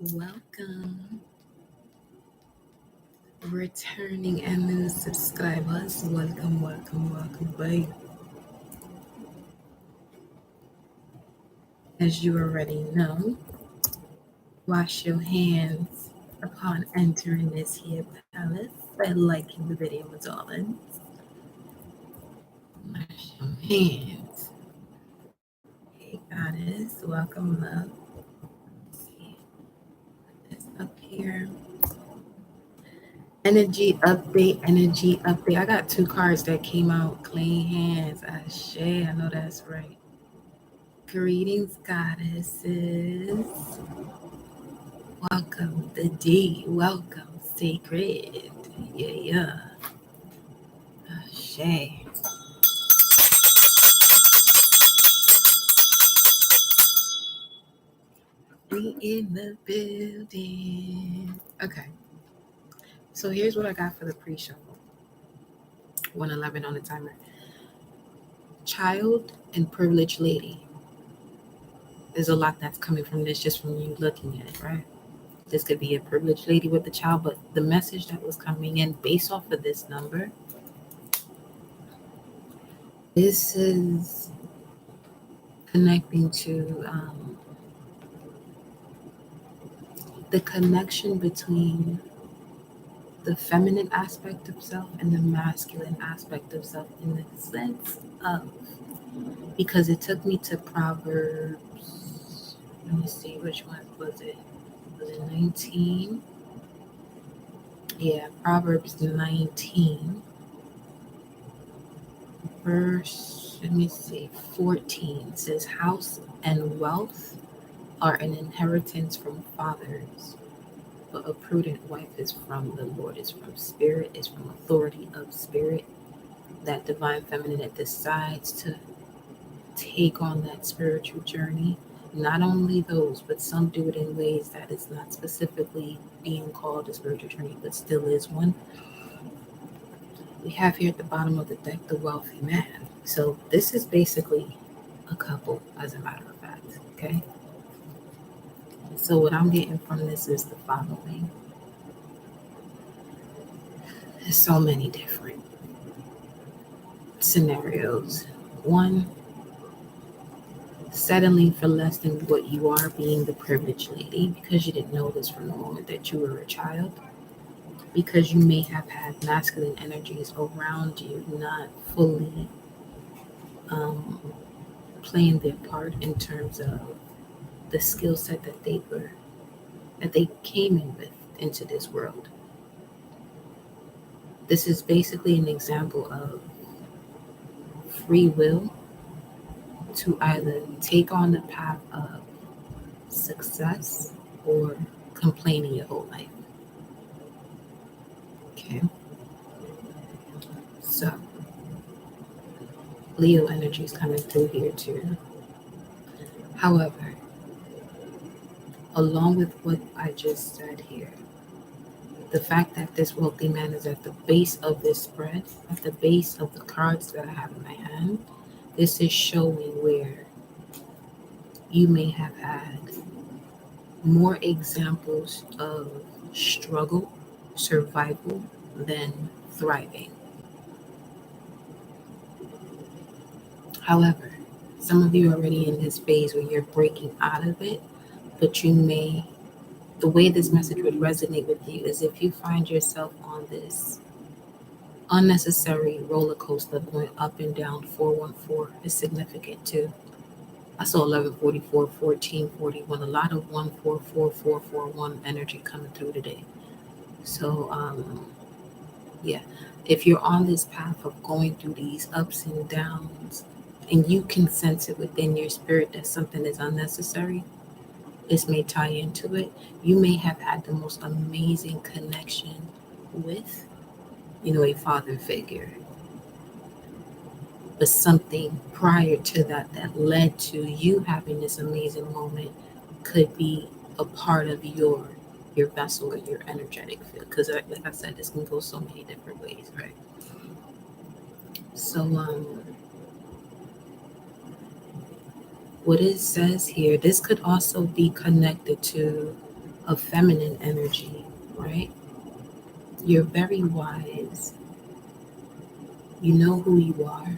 Welcome, returning and new subscribers. Welcome back. As you already know, wash your hands upon entering this here palace by liking the video, my darling. Wash your hands. Hey, goddess, welcome, love. Let's see this up here. Energy update. I got two cards that came out. Clean hands. Ashe, I know that's right. Greetings, goddesses. Welcome, the D. Welcome, sacred. Yeah. Ashe. We in the building. Okay. So here's what I got for the pre-shuffle. 111 on the timer. Child and privileged lady. There's a lot that's coming from this just from you looking at it, right? This could be a privileged lady with a child, but the message that was coming in based off of this number, this is connecting to the connection between the feminine aspect of self and the masculine aspect of self in the sense of, because it took me to Proverbs. Let me see, which one was it? Was it 19? Yeah, Proverbs 19, verse, let me see, 14 says, House and wealth are an inheritance from fathers, but a prudent wife is from the Lord, is from spirit, is from authority of spirit. That divine feminine that decides to take on that spiritual journey. Not only those, but some do it in ways that is not specifically being called a spiritual journey, but still is one. We have here at the bottom of the deck the wealthy man. So this is basically a couple, as a matter of fact. Okay. So what I'm getting from this is the following. There's so many different scenarios. One, settling for less than what you are, being the privileged lady, because you didn't know this from the moment that you were a child, because you may have had masculine energies around you not fully um, playing their part in terms of the skill set that they came in with into this world. This is basically an example of free will to either take on the path of success or complaining your whole life. Okay. So Leo energy is coming through here too. However, along with what I just said here, the fact that this wealthy man is at the base of this spread, at the base of the cards that I have in my hand, this is showing where you may have had more examples of struggle, survival, than thriving. However, some of you are already in this phase where you're breaking out of it, but you may, the way this message would resonate with you is if you find yourself on this unnecessary roller coaster going up and down. 414 is significant too. I saw 1144, 1441, a lot of 144441 energy coming through today. So, yeah, if you're on this path of going through these ups and downs, and you can sense it within your spirit that something is unnecessary, this may tie into it. You may have had the most amazing connection with, a father figure, but something prior to that that led to you having this amazing moment could be a part of your vessel or your energetic field. Because, like I said, this can go so many different ways, right? So, what it says here, this could also be connected to of feminine energy, right? You're very wise. You know who you are,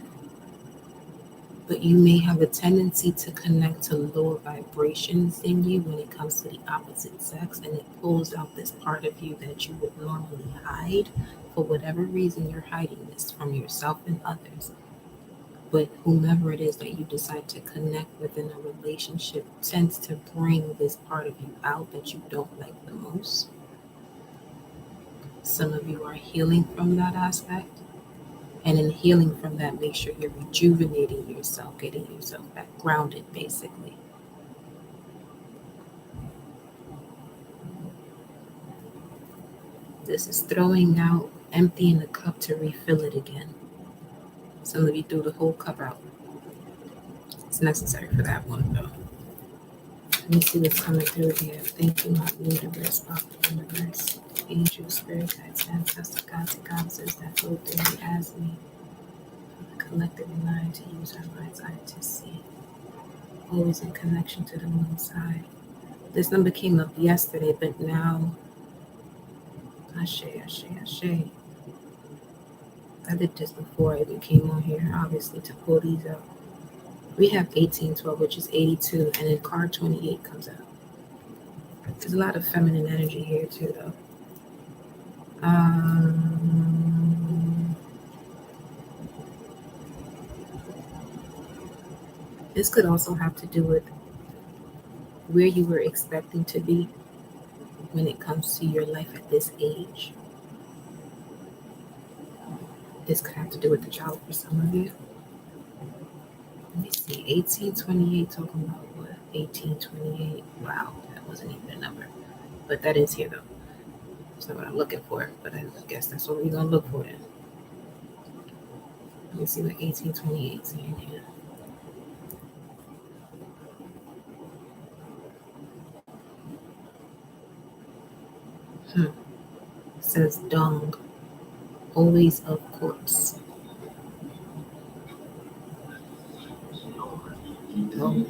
but you may have a tendency to connect to lower vibrations in you when it comes to the opposite sex, and it pulls out this part of you that you would normally hide. For whatever reason, you're hiding this from yourself and others. But whomever it is that you decide to connect within a relationship tends to bring this part of you out that you don't like the most. Some of you are healing from that aspect. And in healing from that, make sure you're rejuvenating yourself, getting yourself back grounded, basically. This is throwing out, emptying the cup to refill it again. Some of you threw the whole cup out. It's necessary for that one, though. Let me see what's coming through here. Thank you, my universe, Papa universe, angel, spirit guides, ancestor, gods, and goddesses that flow through me as me. The collective mind to use our mind's eye to see. Always in connection to the moon side. This number came up yesterday, but now, Ashe, Ashe, Ashe. I did this before I even came on here, obviously, to pull these out. We have 1812, which is 82, and then card 28 comes out. There's a lot of feminine energy here, too, though. This could also have to do with where you were expecting to be when it comes to your life at this age. This could have to do with the child for some of you. Let me see, 1828 talking about what? 1828. Wow, that wasn't even a number. But that is here, though. That's not what I'm looking for, but I guess that's what we're going to look for then. Let me see what 1828 is saying here. It says dung, always of course. Dung.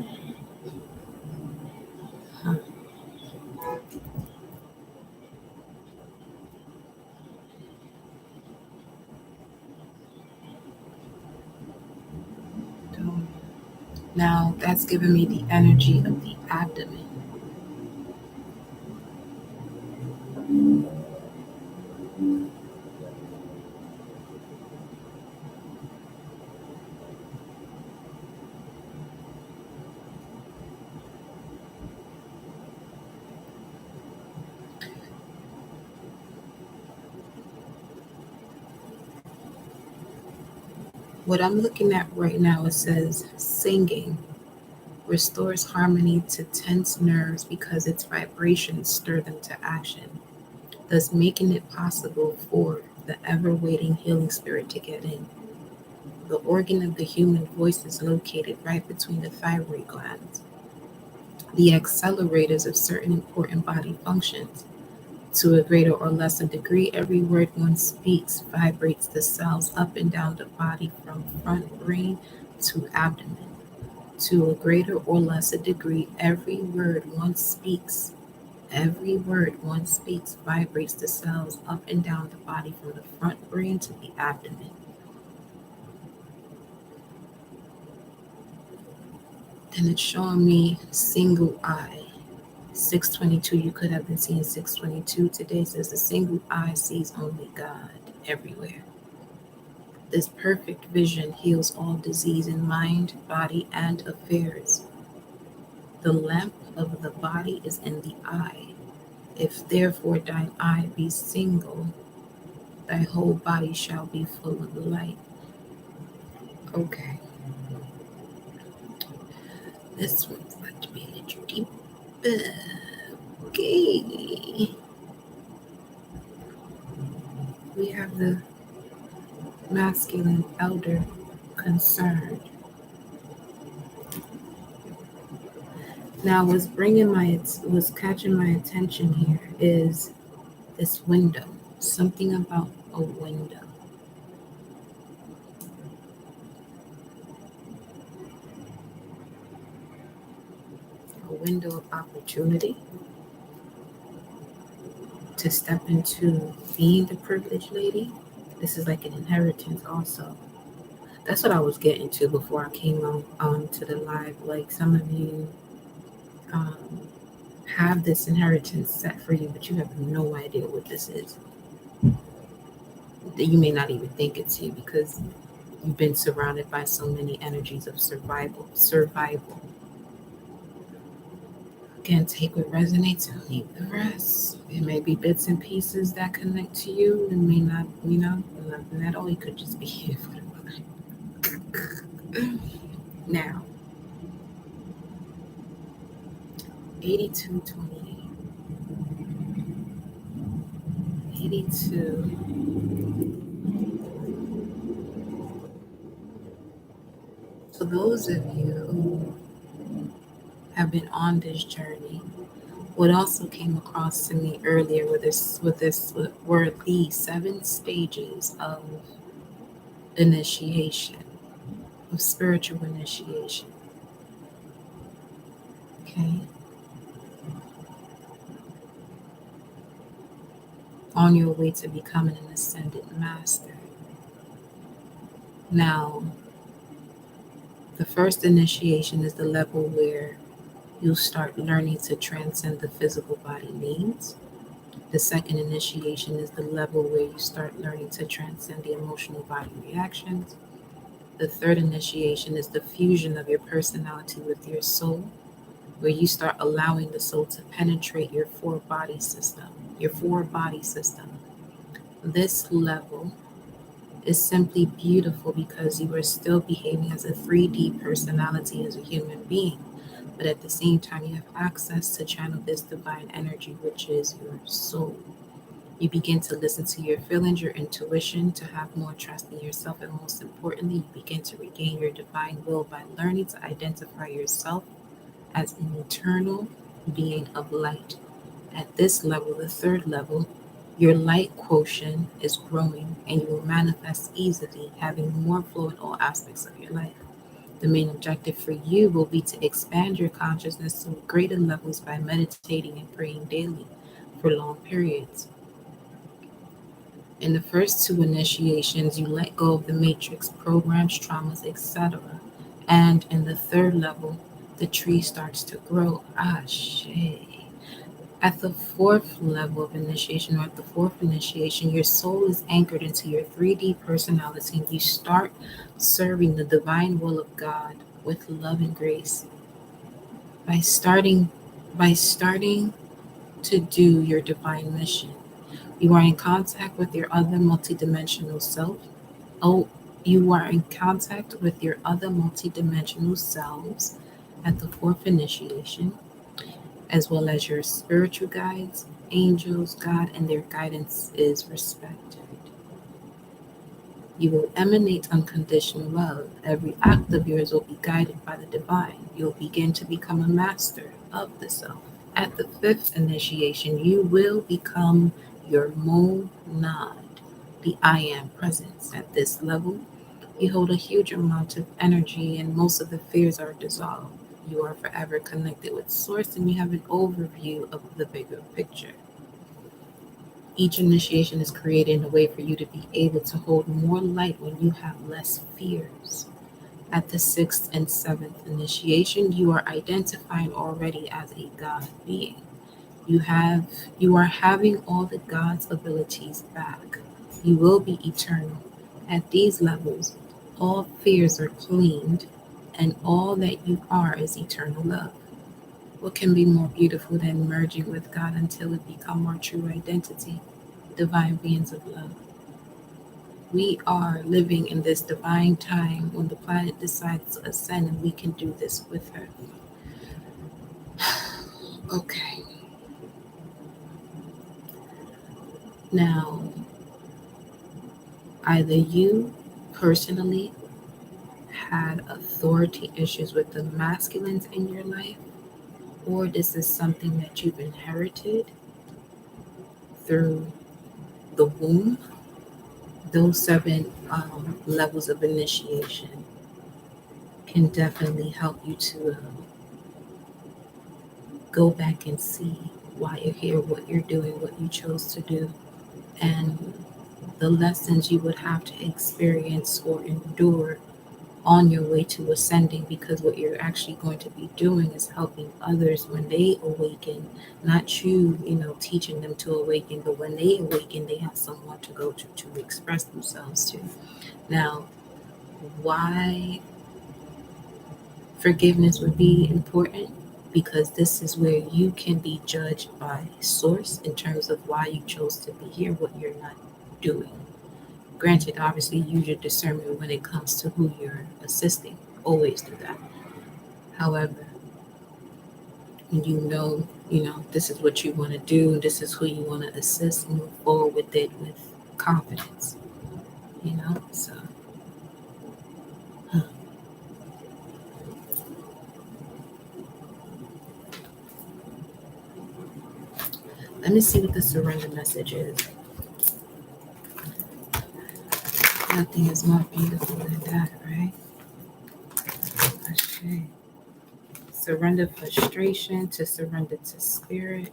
Dung. Now, that's giving me the energy of the abdomen. What I'm looking at right now, it says singing restores harmony to tense nerves because its vibrations stir them to action, thus making it possible for the ever-waiting healing spirit to get in. The organ of the human voice is located right between the thyroid glands, the accelerators of certain important body functions. To a greater or lesser degree, every word one speaks vibrates the cells up and down the body from front brain to abdomen. To a greater or lesser degree, every word one speaks vibrates the cells up and down the body from the front brain to the abdomen. Then it's showing me single eye. 622, you could have been seeing 622 today. Says the single eye sees only God everywhere. This perfect vision heals all disease in mind, body, and affairs. The lamp of the body is in the eye. If therefore thine eye be single, thy whole body shall be full of light. Okay. This one's about to be a little deep. Okay. We have the masculine elder concerned. Now, what's catching my attention here is this window. Something about a window. A window of opportunity. to step into being the privileged lady, this is like an inheritance also. That's what I was getting to before I came on to the live. Like some of you um, have this inheritance set for you, but you have no idea what this is. That you may not even think it's you because you've been surrounded by so many energies of survival. Survival. Again, take what resonates and leave the rest. It may be bits and pieces that connect to you. It may not, nothing at all. It could just be here for the moment. Now, 8228. 82. So those of you who have been on this journey, what also came across to me earlier with this were the 7 stages of initiation, of spiritual initiation. Okay. On your way to becoming an ascended master. Now, the first initiation is the level where you start learning to transcend the physical body needs. The second initiation is the level where you start learning to transcend the emotional body reactions. The third initiation is the fusion of your personality with your soul, where you start allowing the soul to penetrate your four body system. Your four body system. This level is simply beautiful because you are still behaving as a 3D personality as a human being, but at the same time, you have access to channel this divine energy, which is your soul. You begin to listen to your feelings, your intuition, to have more trust in yourself, and most importantly, you begin to regain your divine will by learning to identify yourself as an eternal being of light. At this level, the third level, your light quotient is growing and you will manifest easily, having more flow in all aspects of your life. The main objective for you will be to expand your consciousness to greater levels by meditating and praying daily for long periods. In the first two initiations, you let go of the matrix, programs, traumas, etc. And in the third level, the tree starts to grow. Ashe. At the fourth level of initiation, or at the fourth initiation, your soul is anchored into your 3D personality and you start serving the divine will of God with love and grace by starting to do your divine mission. You are in contact with your other multidimensional self. Oh, you are in contact with your other multidimensional selves at the fourth initiation, as well as your spiritual guides, angels, God, and their guidance is respected. You will emanate unconditional love. Every act of yours will be guided by the divine. You'll begin to become a master of the self. At the fifth initiation, you will become your monad, the I am presence. At this level, you hold a huge amount of energy and most of the fears are dissolved. You are forever connected with Source and you have an overview of the bigger picture. Each initiation is created in a way for you to be able to hold more light when you have less fears. At the sixth and seventh initiation, you are identifying already as a God being. You have you are having all the God's abilities back. You will be eternal. At these levels, all fears are cleaned and all that you are is eternal love. What can be more beautiful than merging with God until it become our true identity? Divine beings of love. We are living in this divine time when the planet decides to ascend and we can do this with her. Okay. Now, either you personally had authority issues with the masculines in your life, or this is something that you've inherited through the womb. Those 7 levels of initiation can definitely help you to go back and see. why you're here, what you're doing, what you chose to do, and the lessons you would have to experience or endure on your way to ascending, because what you're actually going to be doing is helping others when they awaken, not you, teaching them to awaken, but when they awaken, they have someone to go to express themselves to. Now, why forgiveness would be important? Because this is where you can be judged by source in terms of why you chose to be here, what you're not doing. Granted, obviously, use your discernment when it comes to who you're assisting. Always do that. However, when this is what you want to do, this is who you want to assist, move forward with it with confidence. So let me see what the surrender message is. Nothing is more beautiful than that, right? Okay. Surrender frustration to surrender to spirit.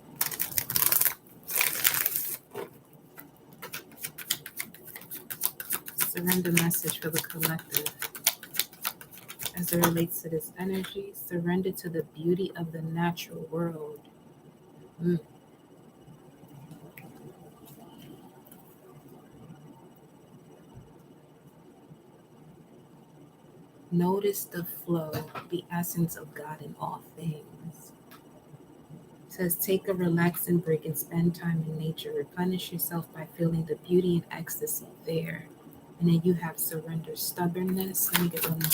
Surrender message for the collective. As it relates to this energy, surrender to the beauty of the natural world. Notice the flow, the essence of God in all things. It says, take a relaxing break and spend time in nature. Replenish yourself by feeling the beauty and ecstasy there. And then you have surrender, stubbornness. Let me get one more.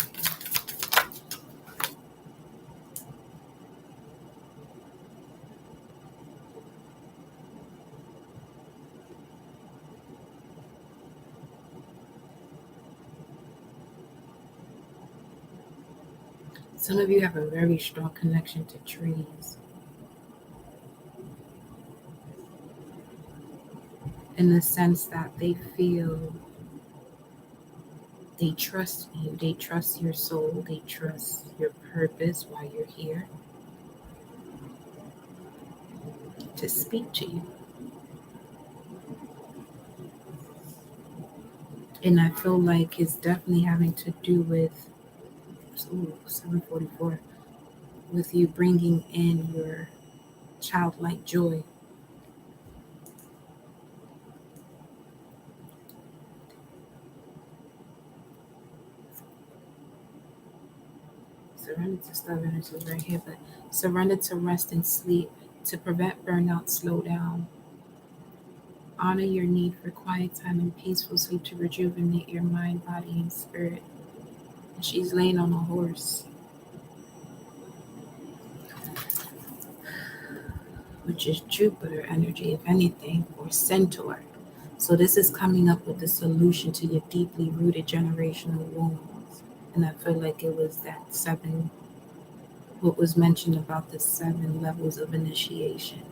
Some of you have a very strong connection to trees. In the sense that they trust you, they trust your soul, they trust your purpose while you're here to speak to you. And I feel like it's definitely having to do with 744, with you bringing in your childlike joy. Surrender to stubbornness is right here, but surrender to rest and sleep to prevent burnout, slow down. Honor your need for quiet time and peaceful sleep to rejuvenate your mind, body, and spirit. And she's laying on a horse, which is Jupiter energy, if anything, or Centaur. So this is coming up with the solution to your deeply rooted generational wounds. And I feel like it was that what was mentioned about the 7 levels of initiation.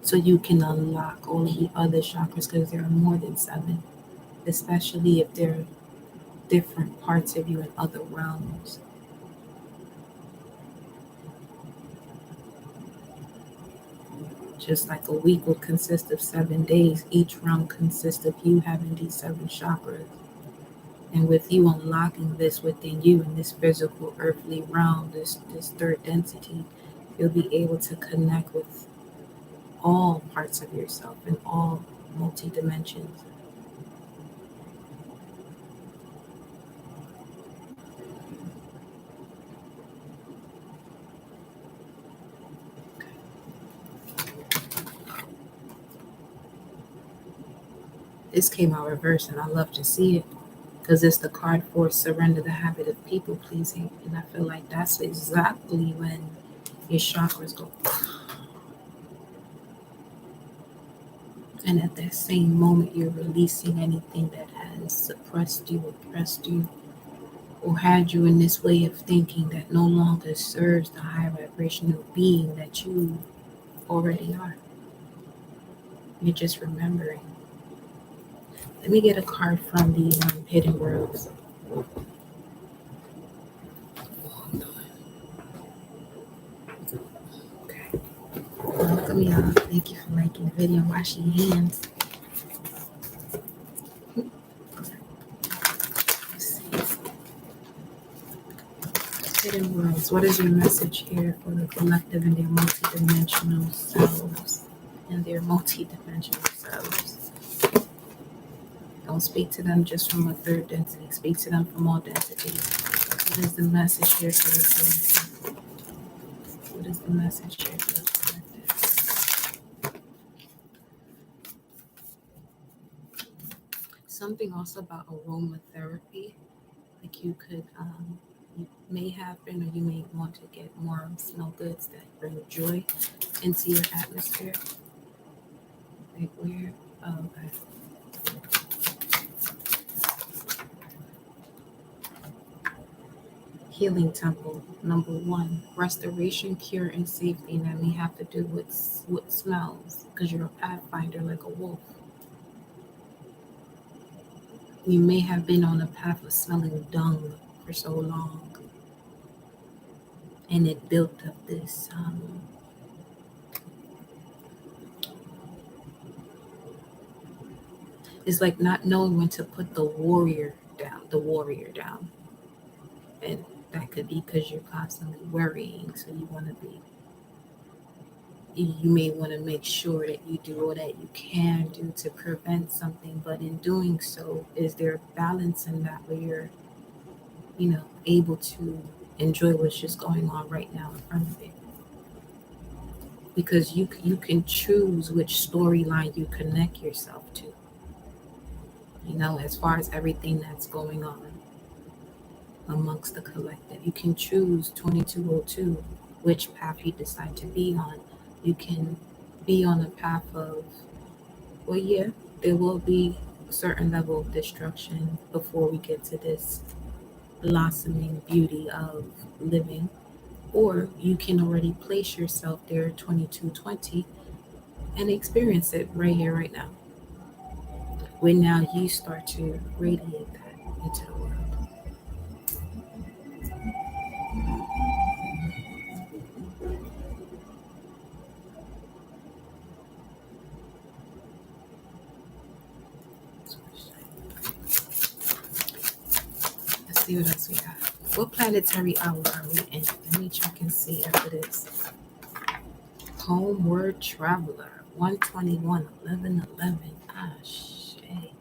So you can unlock all of the other chakras, because there are more than 7, especially if there are different parts of you in other realms. Just like a week would consist of 7 days, each realm consists of you having these 7 chakras. And with you unlocking this within you in this physical earthly realm, this third density, you'll be able to connect with all parts of yourself in all multi-dimensions. This came out reversed, and I love to see it, because it's the card for surrender the habit of people pleasing. And I feel like that's exactly when your chakras go. And at that same moment, you're releasing anything that has suppressed you, oppressed you, or had you in this way of thinking that no longer serves the high vibrational being that you already are. You're just remembering. Let me get a card from the Hidden Worlds. Okay. So y'all, thank you for liking the video and washing your hands. Let's see. Hidden worlds. What is your message here for the collective and their multidimensional selves? Don't speak to them just from a third density. Speak to them from all densities. What is the message here for the collective? What is the message here for the collective? Something also about aromatherapy. Like you may have been, or you may want to get more smell goods that bring joy into your atmosphere. Like where? Oh, okay. Healing temple, number 1, restoration, cure, and safety. And that may have to do with smells, because you're a pathfinder like a wolf. You may have been on a path of smelling dung for so long, and it built up this it's like not knowing when to put the warrior down. And that could be because you're constantly worrying, so you may want to make sure that you do all that you can do to prevent something, but in doing so, is there a balance in that where you're, able to enjoy what's just going on right now in front of you? Because you can choose which storyline you connect yourself to, as far as everything that's going on amongst the collective. You can choose 2202, which path you decide to be on. You can be on a path of, well, yeah, there will be a certain level of destruction before we get to this blossoming beauty of living. Or you can already place yourself there, 2220, and experience it right here, right now. When now you start to radiate that into the world. Let's see what else we got. What planetary hour are we in? Let me check and see after this. Homeward Traveler, 121, 1111. Ah, shit.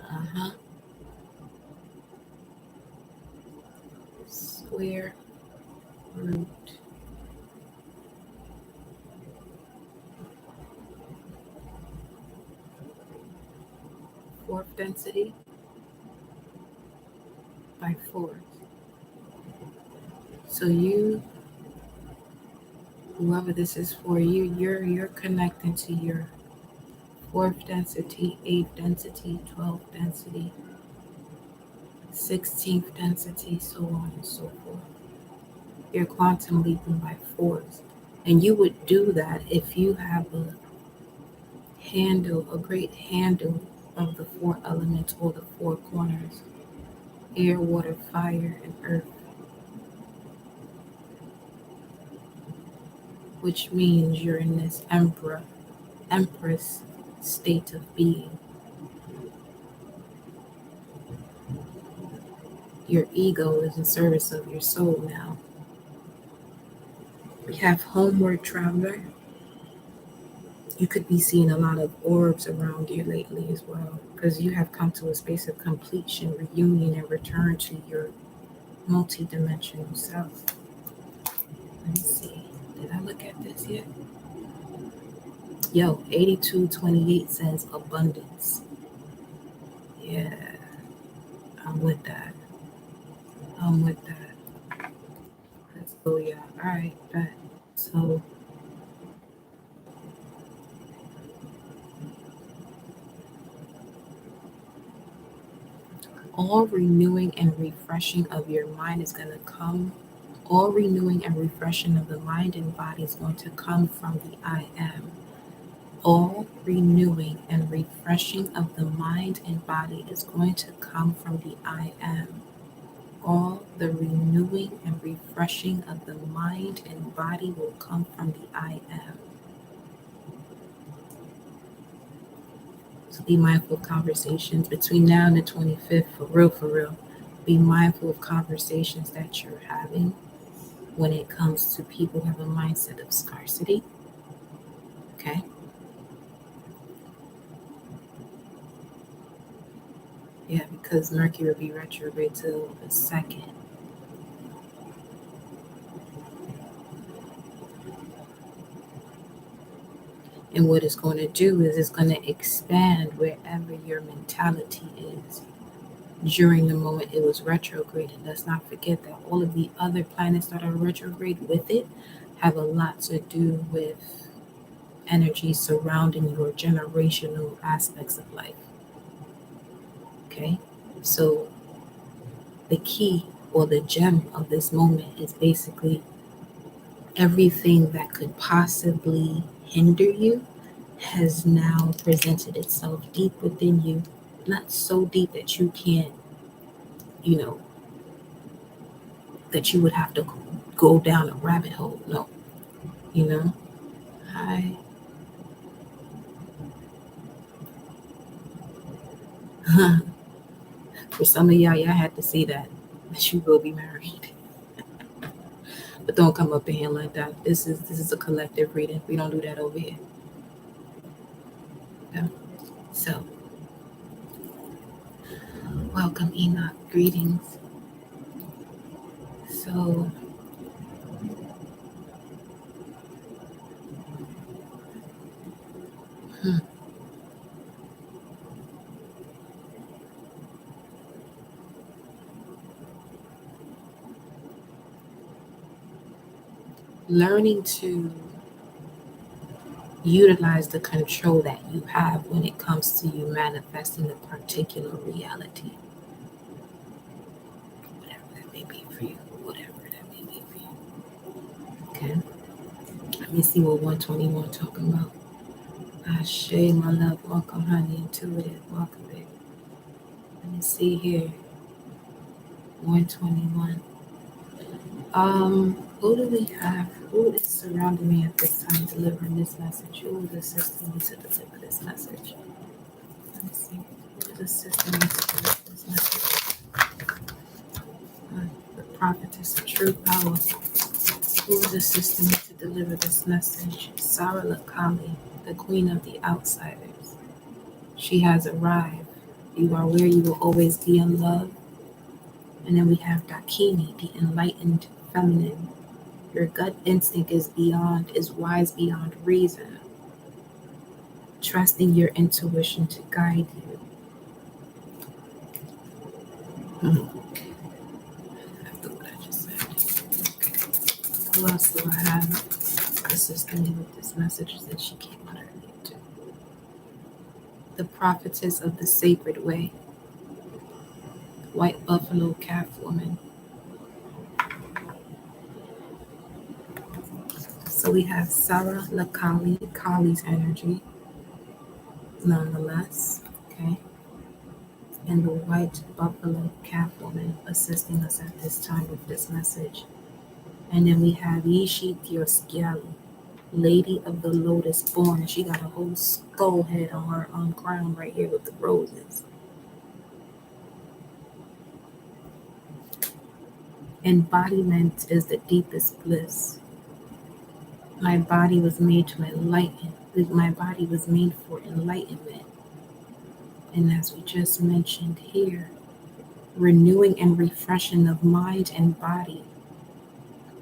Uh-huh. Square root. Fourth density by fourth. So whoever this is for, you're connecting to your fourth density, eighth density, 12th density, 16th density, so on and so forth. You're quantum leaping by fours. And you would do that if you have a great handle of the 4 elements or the 4 corners: air, water, fire, and earth. Which means you're in this empress state of being. Your ego is in service of your soul now. We have homeward traveler. You could be seeing a lot of orbs around you lately as well, because you have come to a space of completion, reunion, and return to your multidimensional self. Let me see. Did I look at this yet? Yo, 8228 says abundance. Yeah, I'm with that. Let's go, yeah. All right, bet. So, all renewing and refreshing of your mind is going to come. All renewing and refreshing of the mind and body is going to come from the I am. All renewing and refreshing of the mind and body is going to come from the I am. All the renewing and refreshing of the mind and body will come from the I am. So be mindful of conversations between now and the 25th, for real, for real. Be mindful of conversations that you're having when it comes to people who have a mindset of scarcity. Okay? Yeah, because Mercury will be retrograde till the 2nd. And what it's going to do is it's going to expand wherever your mentality is during the moment it was retrograde. And let's not forget that all of the other planets that are retrograde with it have a lot to do with energy surrounding your generational aspects of life. Okay? So the key or the gem of this moment is basically everything that could possibly hinder you has now presented itself deep within you. Not so deep that you can't, you know, that you would have to go down a rabbit hole. No, you know. I For some of y'all had to see that you will be married. But don't come up in here like that. This is a collective reading. We don't do that over here. Yeah. So, welcome Enoch. Greetings. So, learning to utilize the control that you have when it comes to you manifesting a particular reality, whatever that may be for you, whatever that may be for you. Okay, let me see what 121 talking about. Ashe, my love, welcome, honey, intuitive, welcome, baby. Let me see here, 121. Who do we have? Who is surrounding me at this time delivering this message? Who is assisting me to deliver this message? Let me see. Who is assisting me to deliver this message? The prophetess of true power. Who is assisting me to deliver this message? Sarah Lakali, the queen of the outsiders. She has arrived. You are where you will always be in love. And then we have Dakini, the enlightened feminine. Your gut instinct is wise beyond reason. Trusting your intuition to guide you. After what I just said. Who else do I have assisting me with this message that she came on earlier too? The prophetess of the sacred way. White buffalo calf woman. So we have Sarah Lakali, Kali's energy, nonetheless, okay? And the white buffalo calf woman assisting us at this time with this message. And then we have Yishi Dioskiali, Lady of the Lotus born, and she got a whole skull head on her crown right here with the roses. Embodiment is the deepest bliss. My body was made to enlighten. My body was made for enlightenment. And as we just mentioned here, renewing and refreshing of mind and body.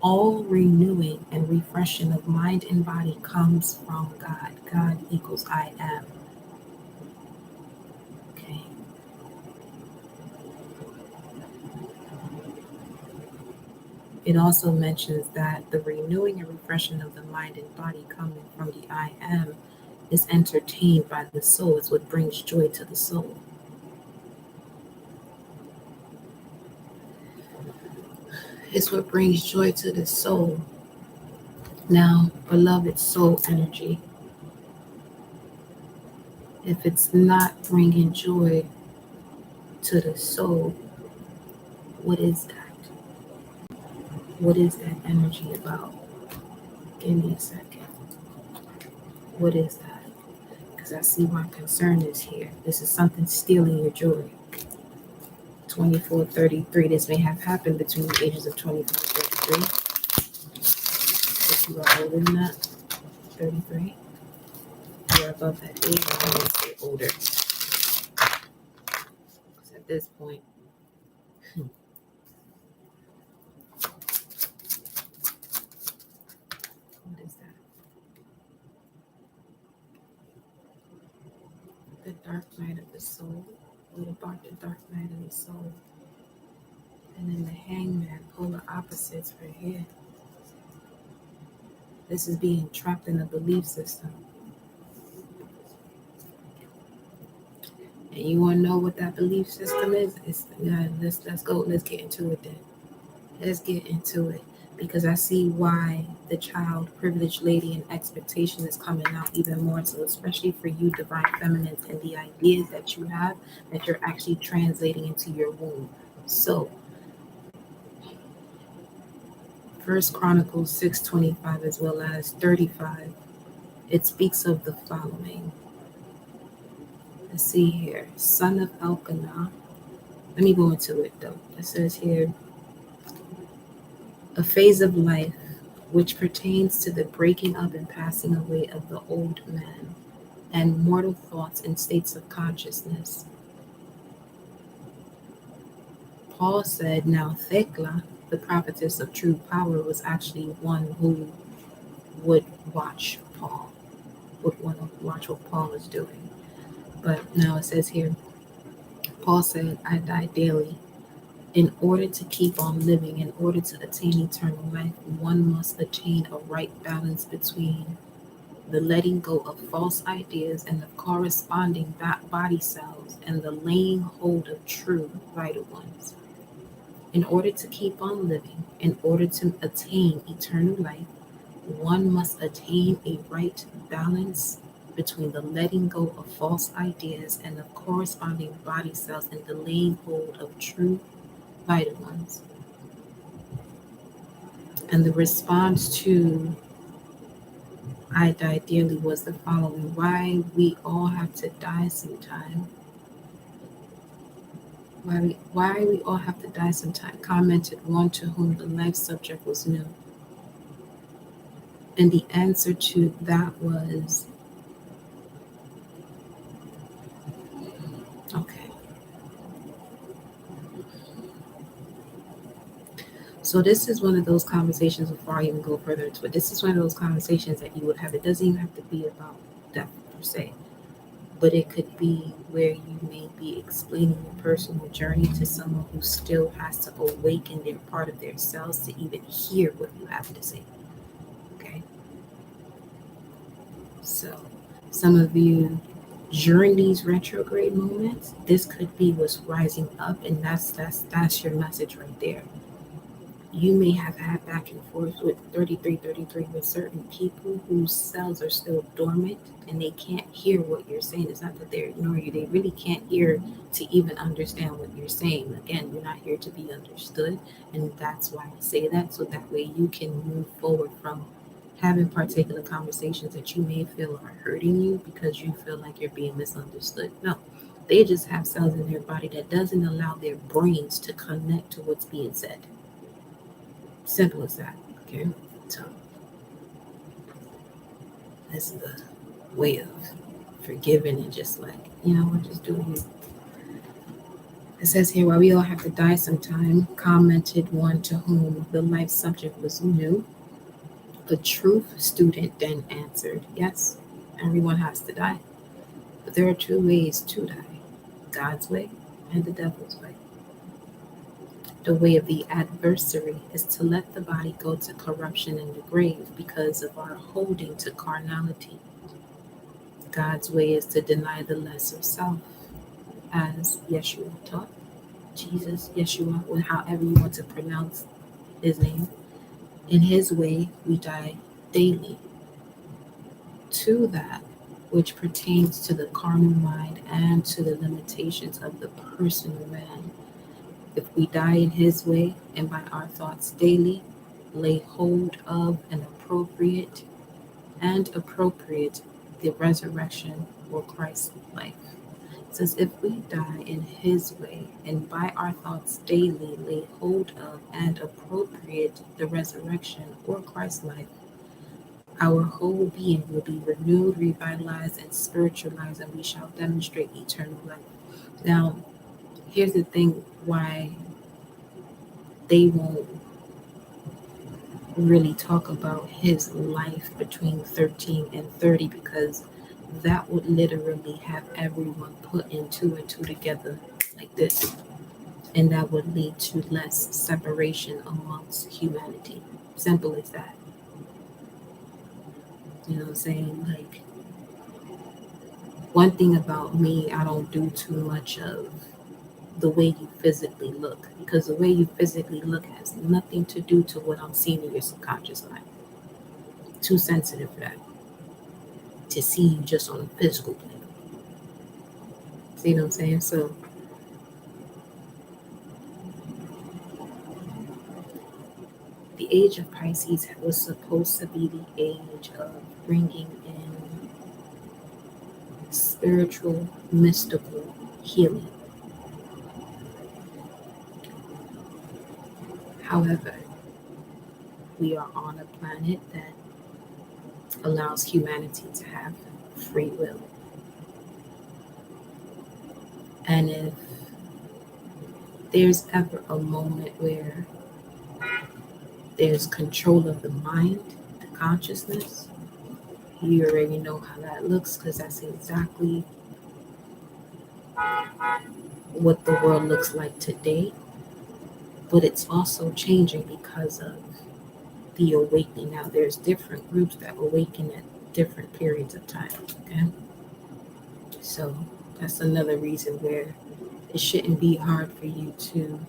All renewing and refreshing of mind and body comes from God. God equals I am. Okay. It also mentions that the renewing and refreshing of the mind and body coming from the I am is entertained by the soul. It's what brings joy to the soul. It's what brings joy to the soul. Now, beloved soul energy, if it's not bringing joy to the soul, what is that? What is that energy about? Give me a second. What is that? because I see why concern is here. This is something stealing your joy. 2433. This may have happened between the ages of 24 and 33. If you are older than that, 33. You're above that age, I want to say older. Because at this point, what is that? The dark night of the soul. What about the dark night of the soul? And then the hangman, polar opposites right here. This is being trapped in a belief system. And you want to know what that belief system is? Let's get into it then. Let's get into it. Because I see why the child, privileged lady, and expectation is coming out even more so, especially for you, divine feminines, and the ideas that you have that you're actually translating into your womb. So, First Chronicles 6:25 as well as 35, it speaks of the following. Let's see here. Son of Elkanah. Let me go into it though. It says here, a phase of life which pertains to the breaking up and passing away of the old man and mortal thoughts and states of consciousness. Paul said, now Thecla, the prophetess of true power, was actually one who would watch Paul, would want to watch what Paul is doing. But now it says here, Paul said, I die daily. In order to keep on living, in order to attain eternal life, one must attain a right balance between the letting go of false ideas and the corresponding body cells and the laying hold of true vital ones. In order to keep on living, in order to attain eternal life, one must attain a right balance between the letting go of false ideas and the corresponding body cells and the laying hold of true vital ones. And the response to I die dearly was the following: why we all have to die sometime. Why we all have to die sometime, commented one to whom the life subject was new. And the answer to that was, okay. So this is one of those conversations, before I even go further into it, this is one of those conversations that you would have. It doesn't even have to be about death per se, but it could be where you may be explaining your personal journey to someone who still has to awaken their part of their selves to even hear what you have to say. Okay? So some of you, during these retrograde moments, this could be what's rising up, and that's your message right there. You may have had back and forth with 3333 with certain people whose cells are still dormant and they can't hear what you're saying. It's not that they're ignoring you, they really can't hear to even understand what you're saying. Again, you're not here to be understood, and that's why I say that, so that way you can move forward from having particular conversations that you may feel are hurting you because you feel like you're being misunderstood. No, they just have cells in their body that doesn't allow their brains to connect to what's being said. Simple as that. Okay. So that's the way of forgiving and just like, what, just do you. It says here, while we all have to die sometime, commented one to whom the life subject was new. The truth student then answered, yes, everyone has to die. But there are two ways to die: God's way and the devil's way. The way of the adversary is to let the body go to corruption in the grave because of our holding to carnality. God's way is to deny the lesser self, as Yeshua taught. Jesus, Yeshua, or however you want to pronounce his name. In his way, we die daily to that which pertains to the carnal mind and to the limitations of the personal man. If we die in his way and by our thoughts daily, lay hold of and appropriate the resurrection or Christ's life. It says, if we die in his way and by our thoughts daily lay hold of and appropriate the resurrection or Christ's life, our whole being will be renewed, revitalized, and spiritualized, and we shall demonstrate eternal life. Now, here's the thing why they won't really talk about his life between 13 and 30, because that would literally have everyone put in two and two together like this. And that would lead to less separation amongst humanity. Simple as that. You know what I'm saying? Like, one thing about me, I don't do too much of the way you physically look, because the way you physically look has nothing to do to what I'm seeing in your subconscious mind. Too sensitive for that, to see you just on a physical plane. See what I'm saying? So the age of Pisces was supposed to be the age of bringing in spiritual, mystical healing. However, we are on a planet that allows humanity to have free will. And if there's ever a moment where there's control of the mind, the consciousness, you already know how that looks, because that's exactly what the world looks like today. But it's also changing because of the awakening. Now, there's different groups that awaken at different periods of time. Okay, so that's another reason where it shouldn't be hard for you to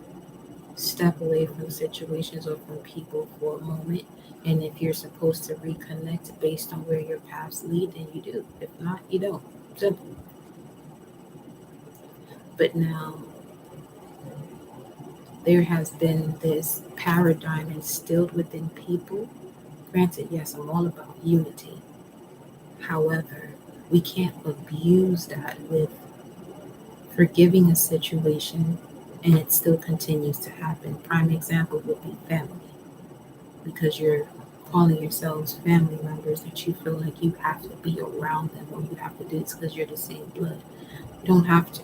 step away from situations or from people for a moment. And if you're supposed to reconnect based on where your paths lead, then you do. If not, you don't. Simple. But now there has been this paradigm instilled within people. Granted, yes, I'm all about unity. However, we can't abuse that with forgiving a situation and it still continues to happen. Prime example would be family, because you're calling yourselves family members that you feel like you have to be around them, or you have to do this because you're the same blood. You don't have to,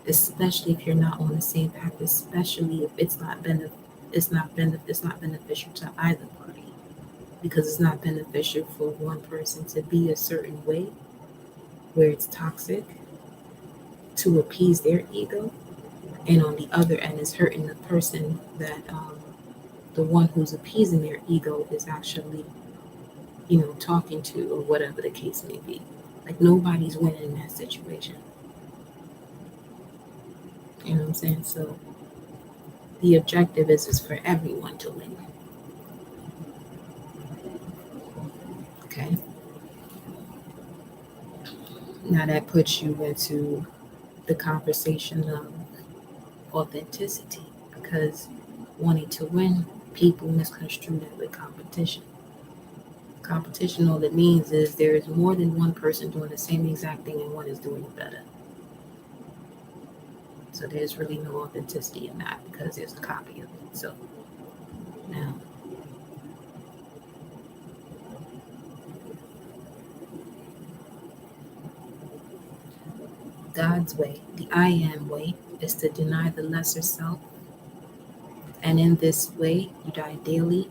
especially if you're not on the same path, especially if it's not beneficial to either party, because it's not beneficial for one person to be a certain way where it's toxic to appease their ego, and on the other end is hurting the person that the one who's appeasing their ego is actually, talking to, or whatever the case may be. Like, nobody's winning in that situation. You know what I'm saying? So the objective is for everyone to win. Okay. Now that puts you into the conversation of authenticity, because wanting to win, people misconstrue that with competition. Competition, all it means is there is more than one person doing the same exact thing and one is doing it better. So there's really no authenticity in that, because there's a copy of it. So now, God's way, the I am way, is to deny the lesser self. And in this way, you die daily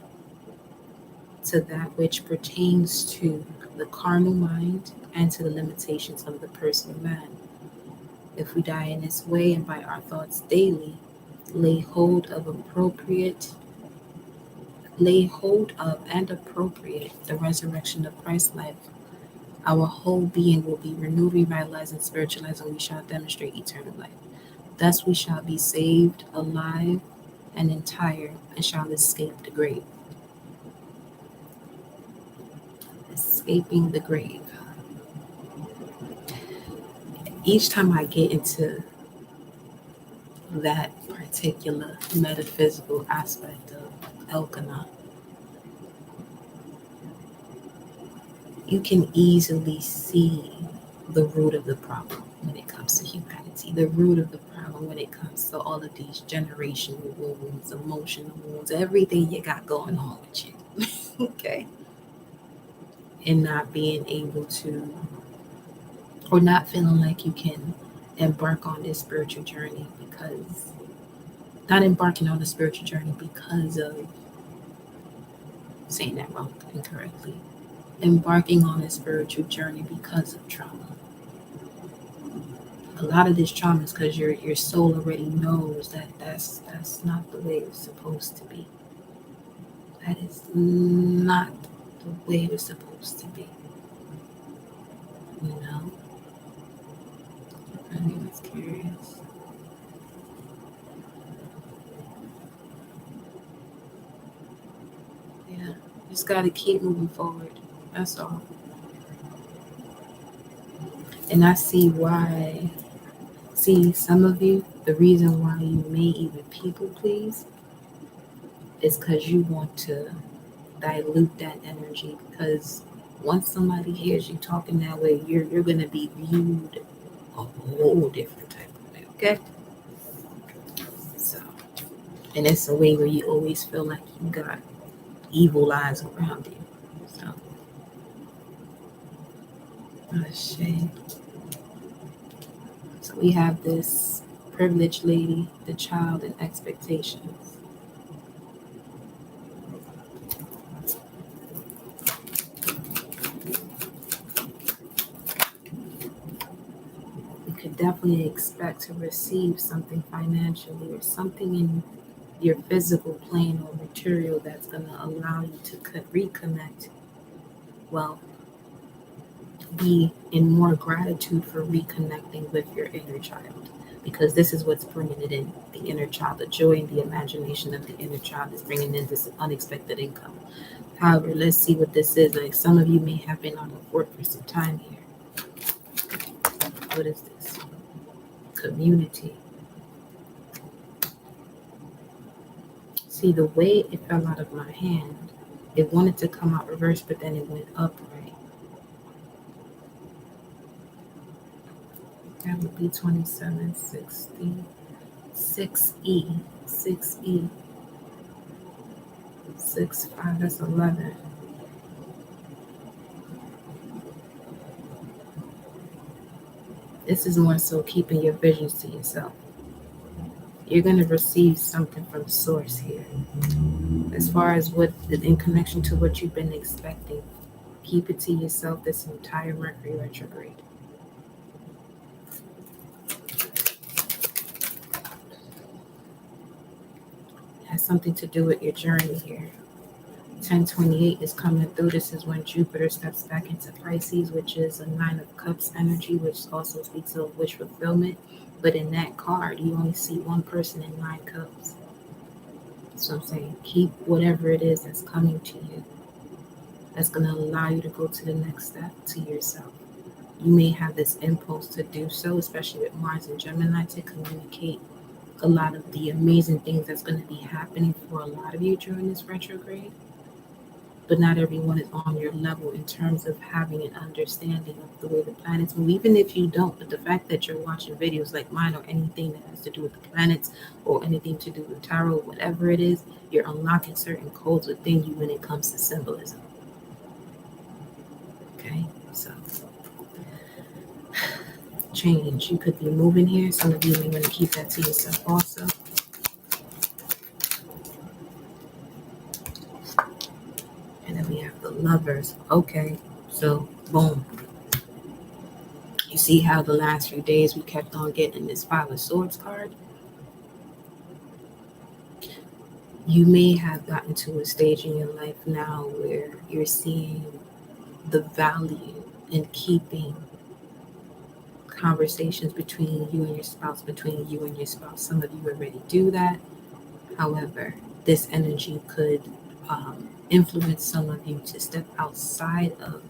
to that which pertains to the carnal mind and to the limitations of the personal man. If we die in this way and by our thoughts daily, lay hold of and appropriate the resurrection of Christ's life, our whole being will be renewed, revitalized, and spiritualized, and we shall demonstrate eternal life. Thus we shall be saved, alive, and entire, and shall escape the grave. Escaping the grave. Each time I get into that particular metaphysical aspect of Elkanah, you can easily see the root of the problem when it comes to humanity, the root of the problem when it comes to all of these generational wounds, emotional wounds, everything you got going on with you. Okay. And not being able to, or not feeling like you can embark on this spiritual journey because, not embarking on the spiritual journey because of, saying that wrong, incorrectly, embarking on a spiritual journey because of trauma. A lot of this trauma is because your soul already knows that that's not the way it's supposed to be. That is not the way it was supposed to be. You know? I was curious. Yeah. Just gotta keep moving forward. That's all. And I see why. See, some of you, the reason why you may even people please is because you want to dilute that energy. Because once somebody hears you talking that way, you're gonna be viewed a whole different type of way. Okay, so, and it's a way where you always feel like you got evil eyes around you. So, what a shame. So we have this privileged lady, the child, and expectations. You could definitely expect to receive something financially or something in your physical plane or material that's going to allow you to reconnect. Well, be in more gratitude for reconnecting with your inner child, because this is what's bringing it in. The inner child, the joy and the imagination of the inner child is bringing in this unexpected income. However, let's see what this is. Like, some of you may have been on the fort for some time here. What is this? Community. See, the way it fell out of my hand, it wanted to come out reverse, but then it went upright. That would be 2760. 6E. 6E. 6, 5, that's 11. This is more so keeping your visions to yourself. You're going to receive something from source here. As far as what, in connection to what you've been expecting, keep it to yourself this entire Mercury retrograde. It has something to do with your journey here. 1028 is coming through. This is when Jupiter steps back into Pisces, which is a 9 of Cups energy, which also speaks of wish fulfillment. But in that card, you only see one person in 9 cups. So I'm saying, keep whatever it is that's coming to you. That's going to allow you to go to the next step to yourself. You may have this impulse to do so, especially with Mars and Gemini, to communicate a lot of the amazing things that's going to be happening for a lot of you during this retrograde. But not everyone is on your level in terms of having an understanding of the way the planets move, even if you don't. But the fact that you're watching videos like mine or anything that has to do with the planets or anything to do with tarot, whatever it is, you're unlocking certain codes within you when it comes to symbolism. Okay, so change. You could be moving here. Some of you may want to keep that to yourself also. And then we have the Lovers. Okay, so boom. You see how the last few days we kept on getting this 5 of Swords card? You may have gotten to a stage in your life now where you're seeing the value in keeping conversations between you and your spouse, between you and your spouse. Some of you already do that. However, this energy could influence some of you to step outside of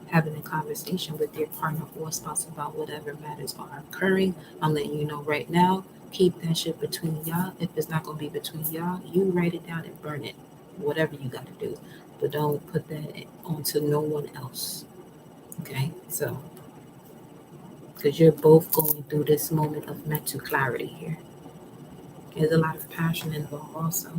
having a conversation with your partner or spouse about whatever matters are occurring. I'm letting you know right now, keep that shit between y'all. If it's not going to be between y'all, you write it down and burn it. whatever you got to do, but don't put that onto no one else. Okay, so because you're both going through this moment of mental clarity here. There's a lot of passion involved also.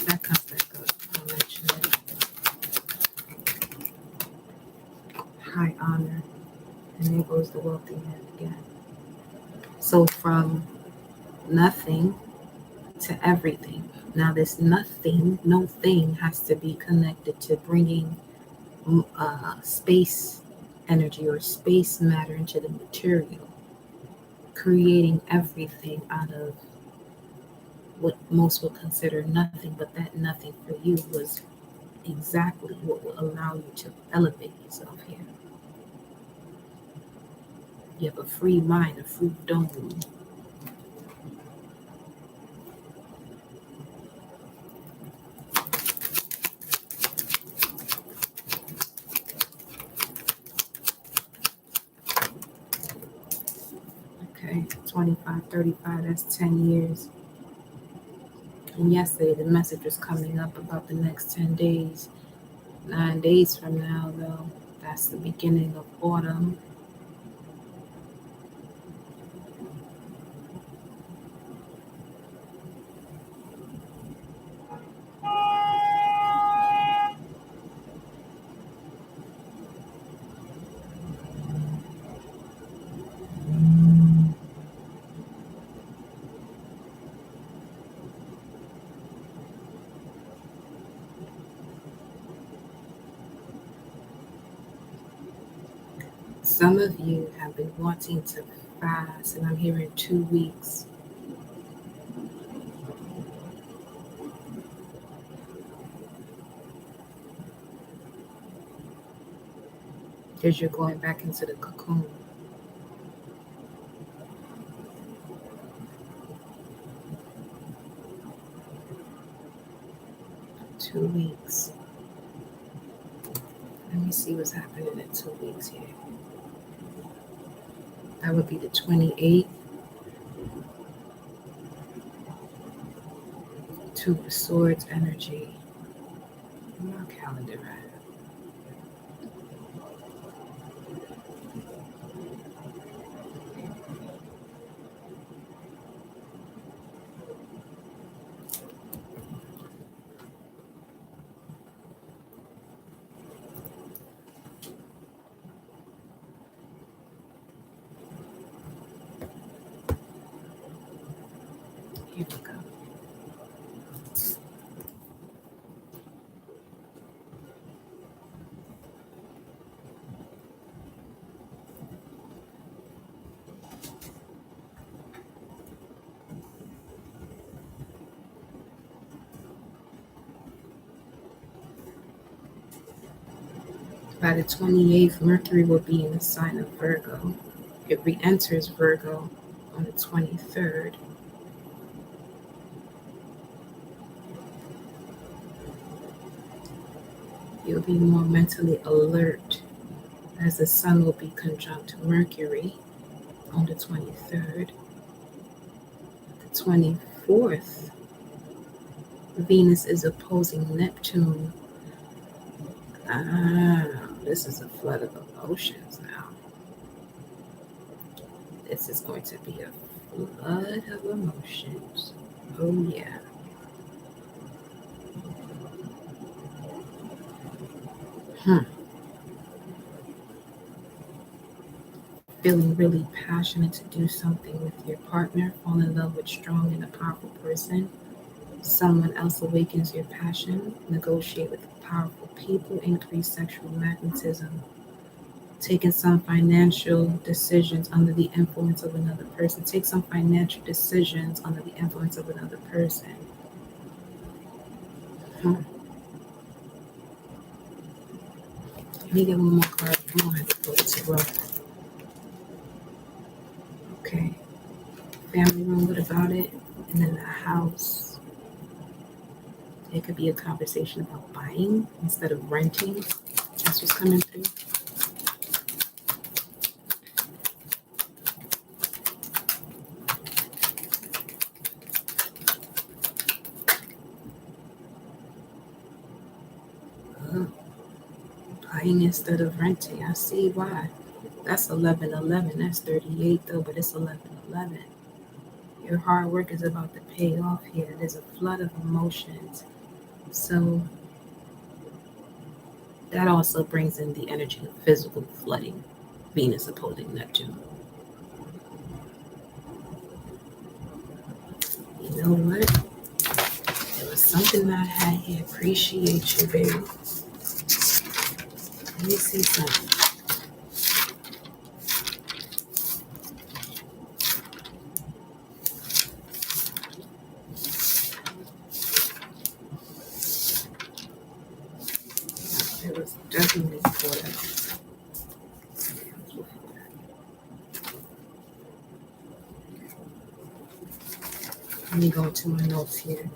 That comes back up. I'll mention it. High honor enables the wealthy man again. So from nothing to everything. Now, this nothing, no thing has to be connected to bringing space energy or space matter into the material, creating everything out of what most would consider nothing, but that nothing for you was exactly what will allow you to elevate yourself here. You have a free mind, a free dome. Okay, 25, 35, that's 10 years. And yesterday, the message was coming up about the next 10 days. 9 days from now, though, that's the beginning of autumn. Some of you have been wanting to fast, and I'm hearing 2 weeks. Because you're going back into the cocoon. Two weeks. Let me see what's happening in 2 weeks here. That would be the 28th. Two of Swords energy. Where's my calendar at? Here we go. By the 28th, Mercury will be in the sign of Virgo. It re-enters Virgo on the 23rd. You'll be more mentally alert as the Sun will be conjunct Mercury on the 23rd. The 24th, Venus is opposing Neptune. This is a flood of emotions now. This is going to be a flood of emotions. Oh, yeah. Feeling really passionate to do something with your partner, fall in love with strong and a powerful person. Someone else awakens your passion, negotiate with powerful people, increase sexual magnetism, taking some financial decisions under the influence of another person. Take some financial decisions under the influence of another person. Let me get one more card. I'm going to have to pull it to rough. Okay. Family room, what about it? And then the house. It could be a conversation about buying instead of renting. That's what's coming through. Buying instead of renting. I see why. That's 1111. That's 38 though, but it's 1111. Your hard work is about to pay off here. There's a flood of emotions. So that also brings in the energy of physical flooding. Venus opposing Neptune. You know what? There was something that I had here. Appreciate you, baby. Let me see something. It was definitely before that. Let me go to my notes here.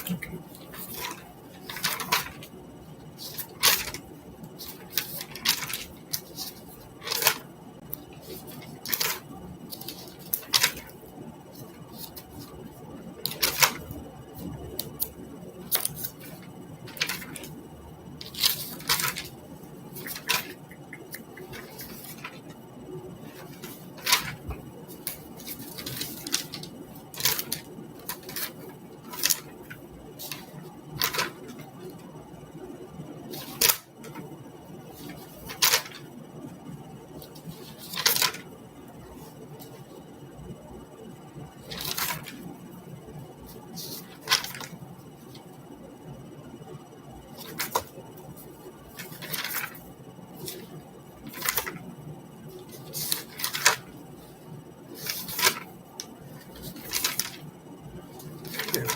Okay.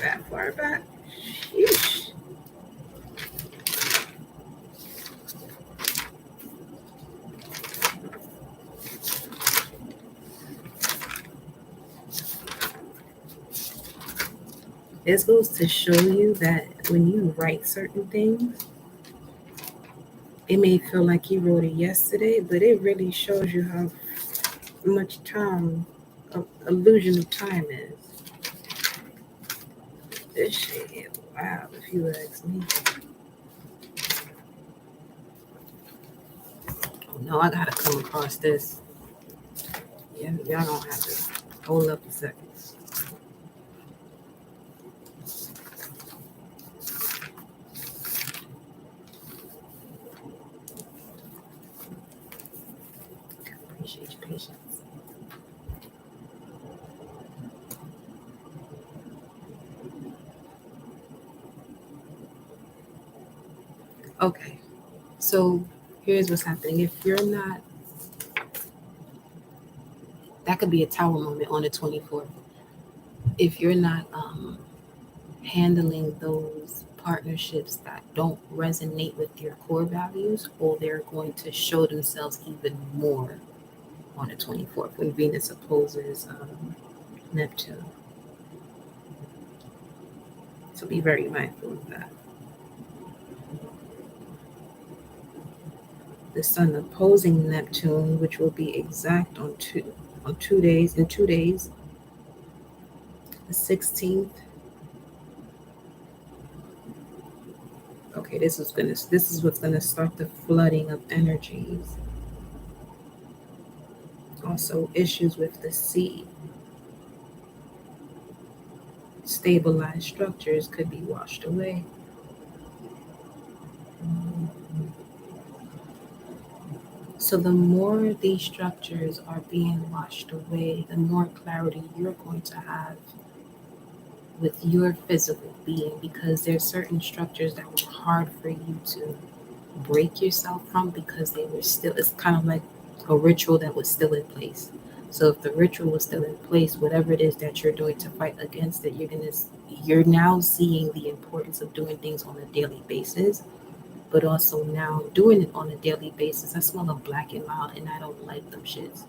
That far back. Sheesh. This goes to show you that when you write certain things, it may feel like you wrote it yesterday, but it really shows you how much time, illusion of time is. This shit is wild, if you ask me. Oh no, I gotta come across this. Yeah, y'all don't have to hold up a second. Appreciate your patience. Okay, so here's what's happening. If you're not, that could be a tower moment on the 24th. If you're not handling those partnerships that don't resonate with your core values, or they're going to show themselves even more on the 24th when Venus opposes Neptune. So be very mindful of that. The Sun opposing Neptune, which will be exact on 2 days, in 2 days, the 16th. Okay, this is what's gonna start the flooding of energies. Also, issues with the sea. Stabilized structures could be washed away. So the more these structures are being washed away, the more clarity you're going to have with your physical being, because there's certain structures that were hard for you to break yourself from because they were still, it's kind of like a ritual that was still in place. So if the ritual was still in place, whatever it is that you're doing to fight against it, you're now seeing the importance of doing things on a daily basis, but also now doing it on a daily basis. I smell a black and mild and I don't like them shits.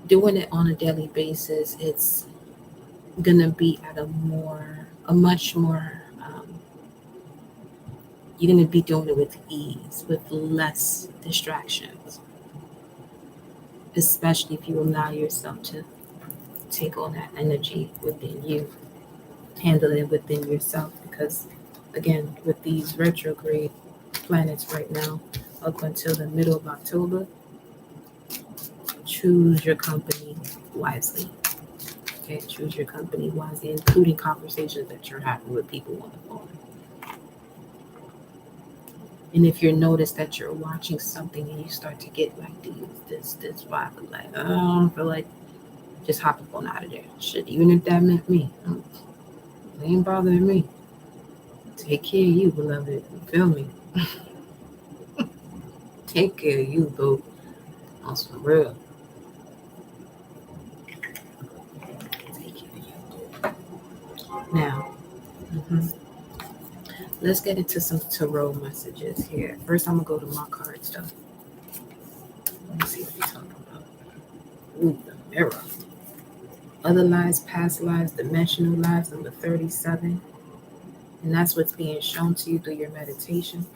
Doing it on a daily basis, it's gonna be at a much more, you're gonna be doing it with ease, with less distractions, especially if you allow yourself to take all that energy within you, handle it within yourself. Because again, with these retrograde planets right now, up until the middle of October, choose your company wisely. Okay, choose your company wisely, including conversations that you're having with people on the phone. And if you notice that you're watching something and you start to get like this vibe of like, oh, I don't feel like, just hop the phone out of there. Shit, even if that meant me, it ain't bothering me. Take care of you, beloved. You feel me? Take care of you, boo. On some real. Take care of you. Now, mhm, let's get into some tarot messages here. First, I'm gonna go to my card stuff. Let me see what we're talking about. Ooh, the mirror. Other lives, past lives, dimensional lives, number 37. And that's what's being shown to you through your meditation.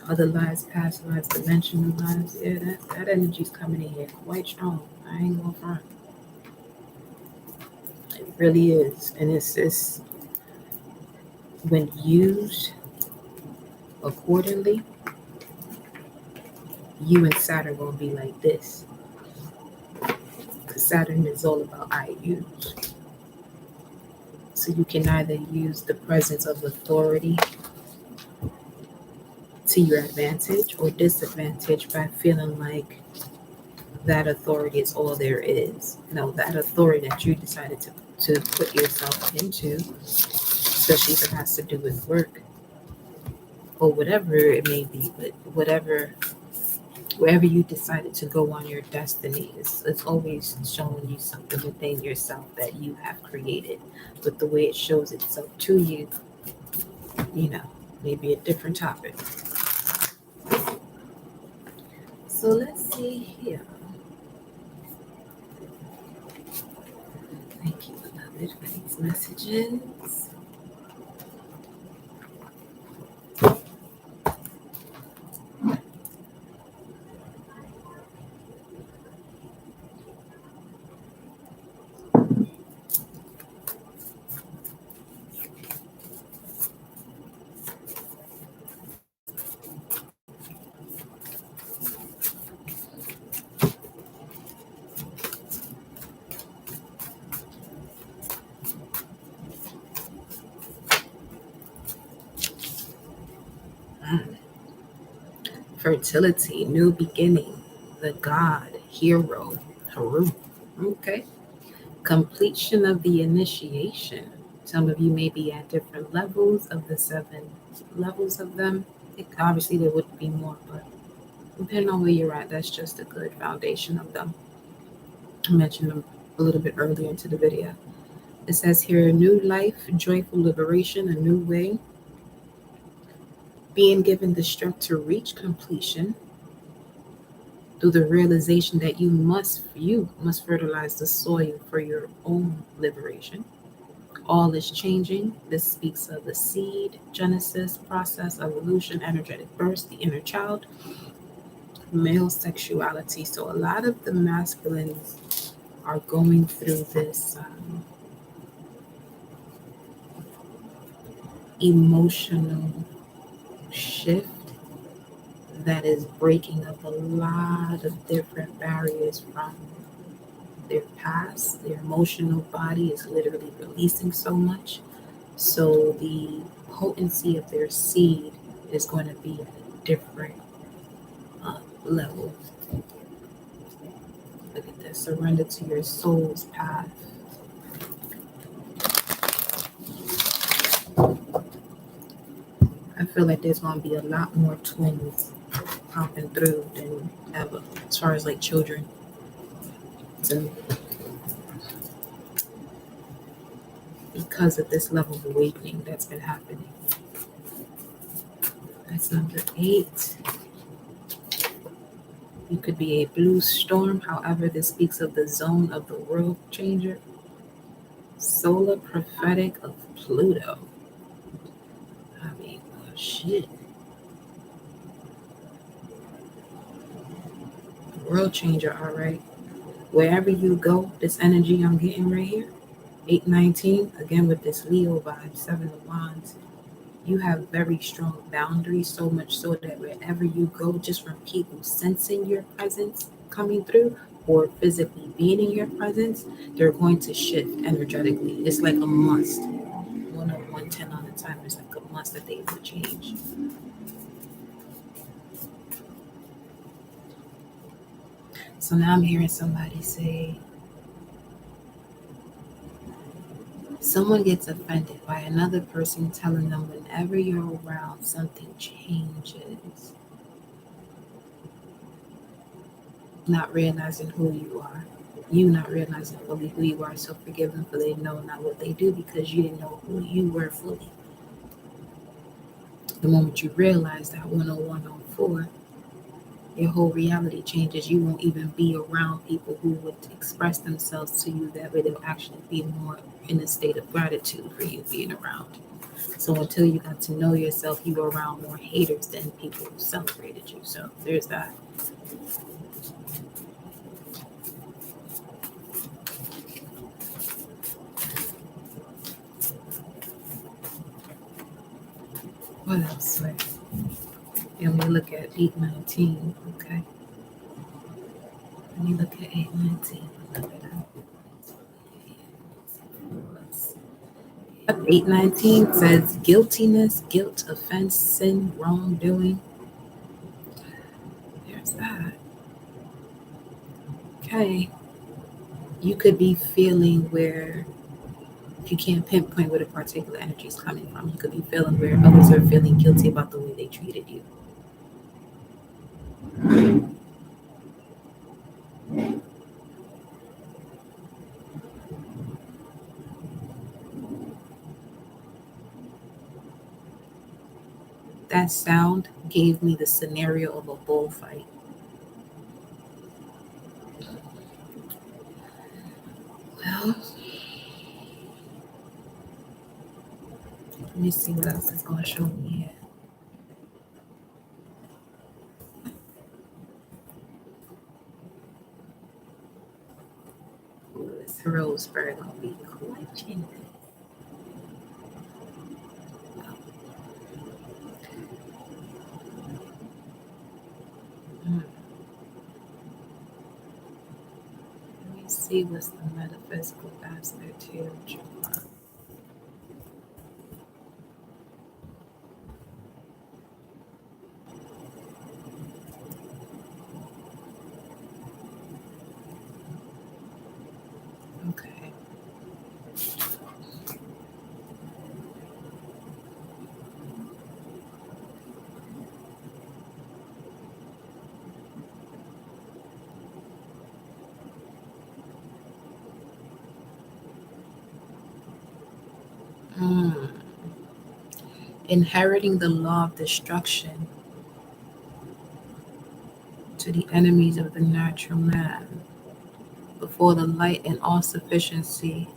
Other lives, past lives, dimensional lives. Yeah, that energy's coming in here quite strong. I ain't gonna front. It really is. And it's when used accordingly, you and Saturn gonna be like this. Because Saturn is all about I use. So you can either use the presence of authority to your advantage or disadvantage by feeling like that authority is all there is. No, that authority that you decided to put yourself into, especially if it has to do with work or whatever it may be, but wherever you decided to go on your destiny, it's always showing you something within yourself that you have created. But the way it shows itself to you, maybe a different topic. So let's see here. Thank you, beloved, for these messages. Fertility, new beginning, the god, hero, Haru. Okay. Completion of the initiation. Some of you may be at different levels of the 7 levels of them. Obviously, there would be more, but depending on where you're at, that's just a good foundation of them. I mentioned them a little bit earlier into the video. It says here, new life, joyful liberation, a new way, being given the strength to reach completion through the realization that you must fertilize the soil for your own liberation. All is changing. This speaks of the seed, genesis, process, evolution, energetic burst, the inner child, male sexuality. So a lot of the masculines are going through this emotional shift that is breaking up a lot of different barriers from their past. Their emotional body is literally releasing so much. So the potency of their seed is going to be at a different level. Look at this. Surrender to your soul's path. I feel like there's going to be a lot more twins popping through than ever, as far as like children. So, because of this level of awakening that's been happening. That's number 8. You could be a blue storm. However, this speaks of the zone of the world changer. Solar prophetic of Pluto. I mean, shit. World changer, all right. Wherever you go, this energy I'm getting right here, 819, again with this Leo vibe, 7 of Wands, you have very strong boundaries, so much so that wherever you go, just from people sensing your presence coming through or physically being in your presence, they're going to shift energetically. It's like a must. 10110 on the time is like a must that they will change. So now I'm hearing somebody say, someone gets offended by another person telling them whenever you're around, something changes. Not realizing who you are. You not realizing fully who you are, so forgive them for they know not what they do because you didn't know who you were fully. The moment you realize that 10104, your whole reality changes. You won't even be around people who would express themselves to you that way. They'll actually be more in a state of gratitude for you being around. So until you got to know yourself, you were around more haters than people who celebrated you. So there's that. What else? And we look at 819, okay? Let me look at 819. 819 says guiltiness, guilt, offense, sin, wrongdoing. There's that. Okay. You could be feeling where, if you can't pinpoint where the particular energy is coming from, you could be feeling where others are feeling guilty about the way they treated you. That sound gave me the scenario of a bullfight. Well, let me see what else is going to show me here. Ooh, this Roseburg will be clutching. Let me see what's the metaphysical aspect here. Okay. Inheriting the law of destruction to the enemies of the natural man before the light and all sufficiency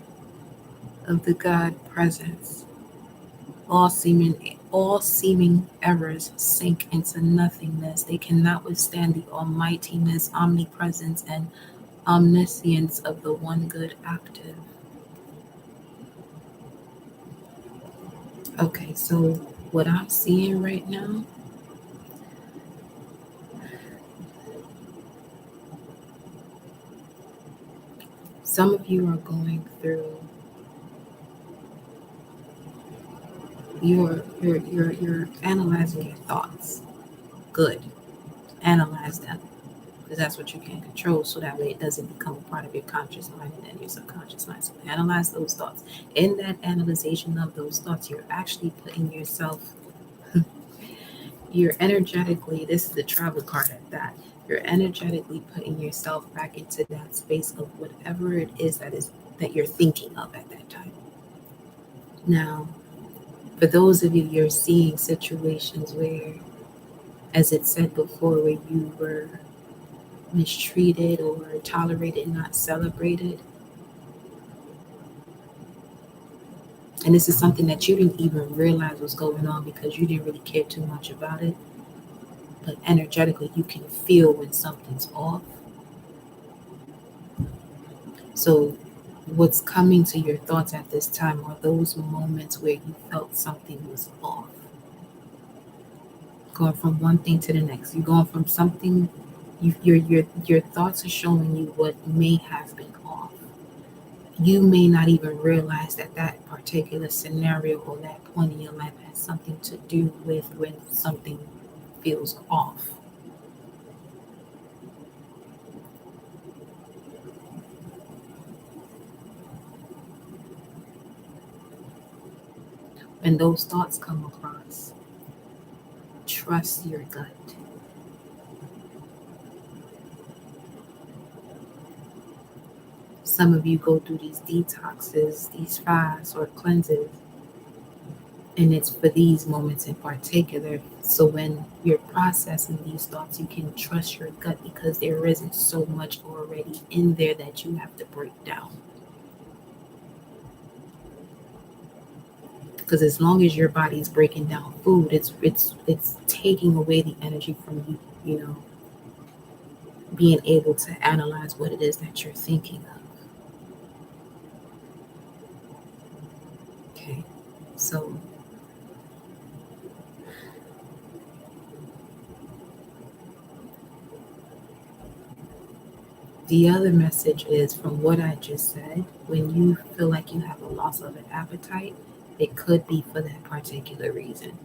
of the God presence. All seeming errors sink into nothingness. They cannot withstand the almightiness, omnipresence, and omniscience of the one good active. Okay, so what I'm seeing right now, some of you are going through, you're analyzing your thoughts. Good. Analyze them, because that's what you can control, so that way it doesn't become a part of your conscious mind and then your subconscious mind. So analyze those thoughts. In that analyzation of those thoughts, you're actually putting yourself You're energetically, this is the travel card at that. You're energetically putting yourself back into that space of whatever it is that you're thinking of at that time. Now, for those of you, you're seeing situations where, as it said before, where you were mistreated or tolerated, not celebrated. And this is something that you didn't even realize was going on because you didn't really care too much about it. But energetically, you can feel when something's off. So, what's coming to your thoughts at this time are those moments where you felt something was off. Going from one thing to the next. You're going from something, your thoughts are showing you what may have been off. You may not even realize that that particular scenario or that point in your life has something to do with when something feels off. When those thoughts come across, trust your gut. Some of you go through these detoxes, these fasts or cleanses, and it's for these moments in particular. So when you're processing these thoughts, you can trust your gut because there isn't so much already in there that you have to break down. Because as long as your body's breaking down food, it's taking away the energy from you, being able to analyze what it is that you're thinking of. Okay, so the other message is from what I just said, when you feel like you have a loss of an appetite, it could be for that particular reason.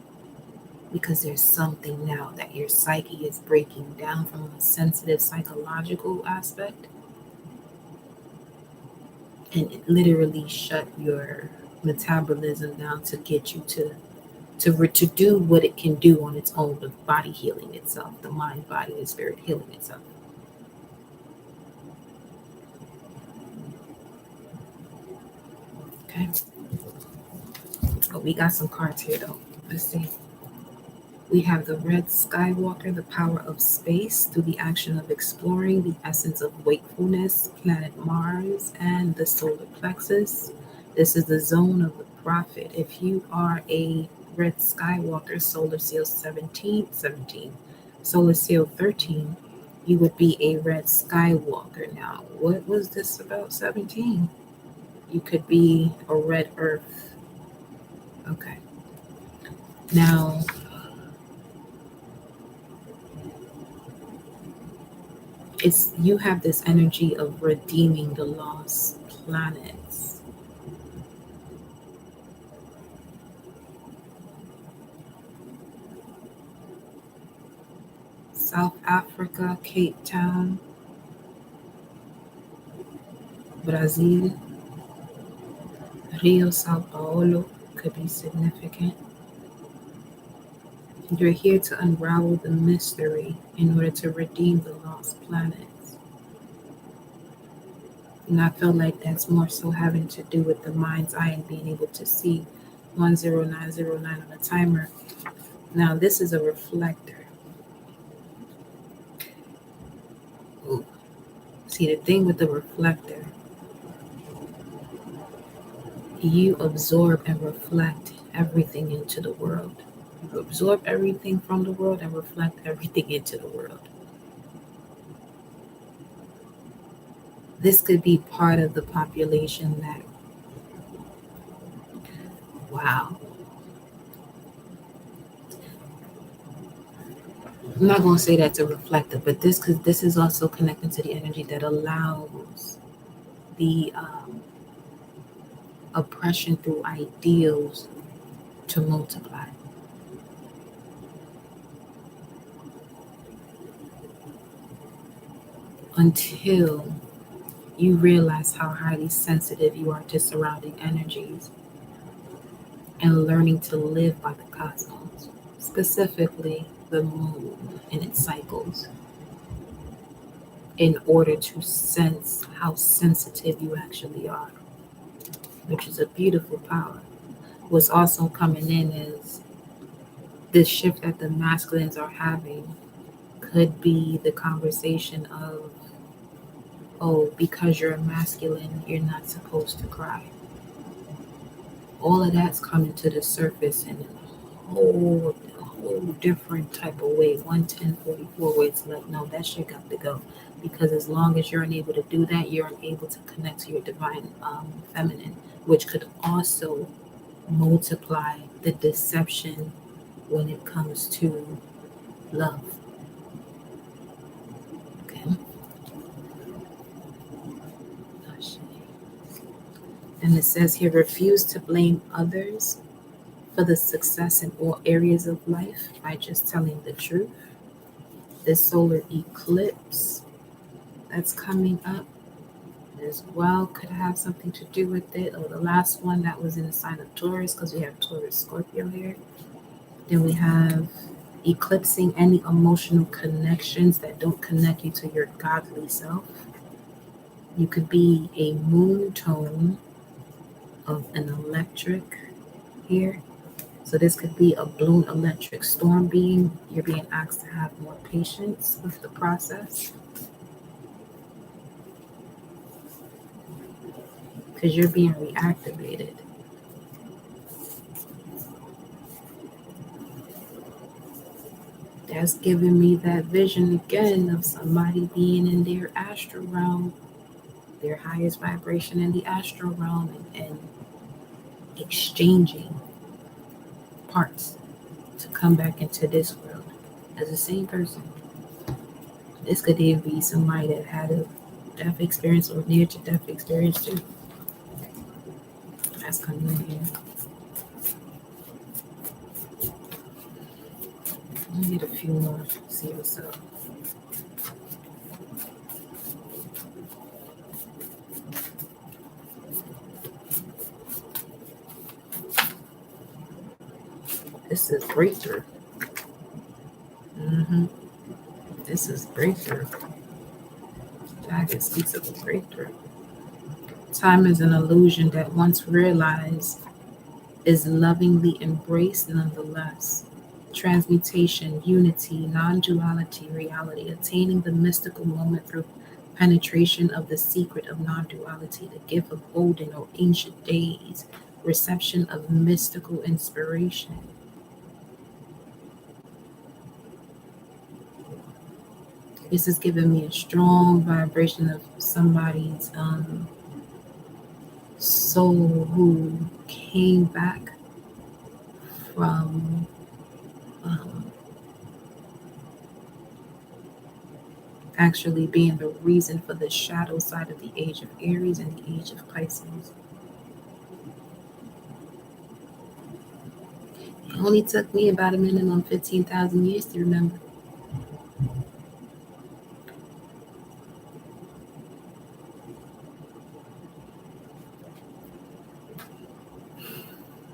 Because there's something now that your psyche is breaking down from a sensitive psychological aspect, and it literally shut your metabolism down to get you to do what it can do on its own, the body healing itself, the mind, body, and spirit healing itself. Okay. But we got some cards here though. Let's see. We have the Red Skywalker, the power of space through the action of exploring, the essence of wakefulness, planet Mars, and the solar plexus. This is the zone of the prophet. If you are a Red Skywalker, solar seal 17, solar seal 13, you would be a Red Skywalker. Now, what was this about 17? You could be a Red Earth. Okay. Now, it's you have this energy of redeeming the lost planets. South Africa, Cape Town, Brazil, Rio, Sao Paulo could be significant. You're here to unravel the mystery in order to redeem the lost planets. And I feel like that's more so having to do with the mind's eye and being able to see 10909 on the timer. Now, this is a reflector. Ooh. See, the thing with the reflector, you absorb and reflect everything into the world. You absorb everything from the world and reflect everything into the world. This could be part of the population that, wow. I'm not going to say that's a reflector, but this is also connected to the energy that allows the oppression through ideals to multiply. Until you realize how highly sensitive you are to surrounding energies and learning to live by the cosmos. specifically the moon and its cycles, in order to sense how sensitive you actually are, which is a beautiful power. What's also coming in is this shift that the masculines are having could be the conversation of, oh, because you're a masculine, you're not supposed to cry. All of that's coming to the surface in a whole different type of way. 11044, where it's like, no, that shit got to go. Because as long as you're unable to do that, you're unable to connect to your divine feminine, which could also multiply the deception when it comes to love. Okay. And it says here, refuse to blame others for the success in all areas of life by just telling the truth. This solar eclipse that's coming up as well could have something to do with it, or the last one that was in the sign of Taurus, because we have Taurus Scorpio here. Then we have eclipsing any emotional connections that don't connect you to your godly self. You could be a moon tone of an electric here. So this could be a blown electric storm being. You're being asked to have more patience with the process, because you're being reactivated. That's giving me that vision again of somebody being in their astral realm, their highest vibration in the astral realm, and exchanging parts to come back into this world as the same person. This could even be somebody that had a death experience or near to death experience too. That's coming in here. Let me get a few more, see what's up. This is breakthrough. This is breakthrough. Dragon speaks of a breakthrough. Time is an illusion that once realized is lovingly embraced nonetheless. Transmutation, unity, non-duality, reality, attaining the mystical moment through penetration of the secret of non-duality, the gift of olden or ancient days, reception of mystical inspiration. This is giving me a strong vibration of somebody's soul who came back from actually being the reason for the shadow side of the age of Aries and the age of Pisces. It only took me about a minimum 15,000 years to remember.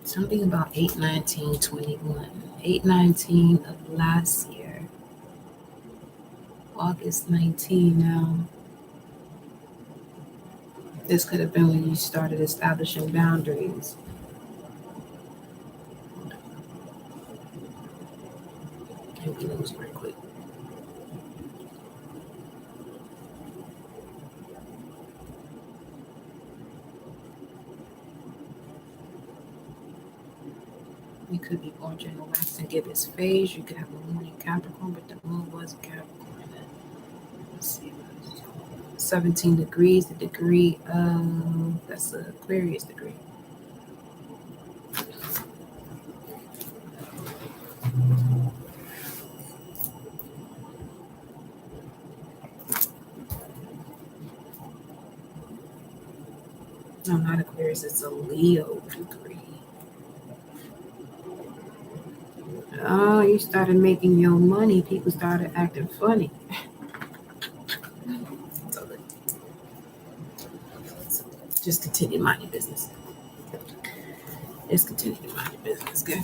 Something about 8/19/21. 8/19 of last year. August 19 now. This could have been when you started establishing boundaries. Let me lose right quick. You could be born General Wax and give its phase. You could have a moon in Capricorn, but the moon was Capricorn. Let's see. 17 degrees, the degree of, that's the Aquarius degree. No, not Aquarius, it's a Leo degree. Oh, you started making your money. People started acting funny. So just continue minding your business. Just continue to mind your business, okay?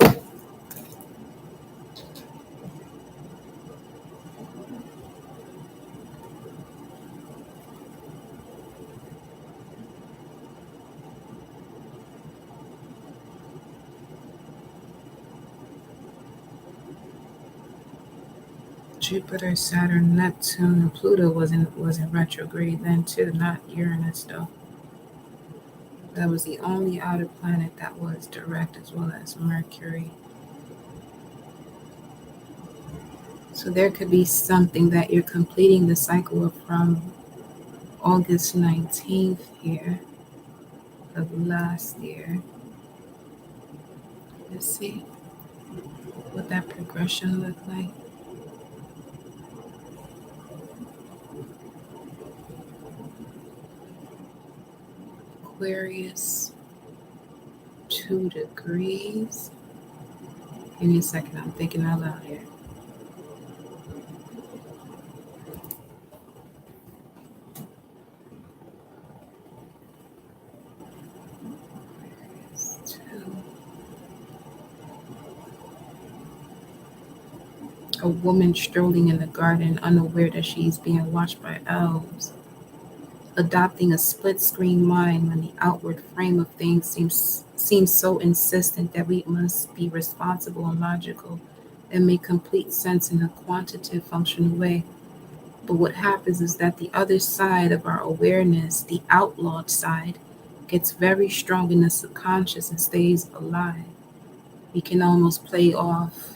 Jupiter, Saturn, Neptune, and Pluto was in retrograde then too, not Uranus though. That was the only outer planet that was direct, as well as Mercury. So there could be something that you're completing the cycle of from August 19th here of last year. Let's see what that progression looked like. Aquarius, 2 degrees. Give me a second, I'm thinking out loud here. A woman strolling in the garden, unaware that she's being watched by elves. Adopting a split-screen mind when the outward frame of things seems so insistent that we must be responsible and logical and make complete sense in a quantitative functional way. But what happens is that the other side of our awareness, the outlawed side, gets very strong in the subconscious and stays alive. We can almost play off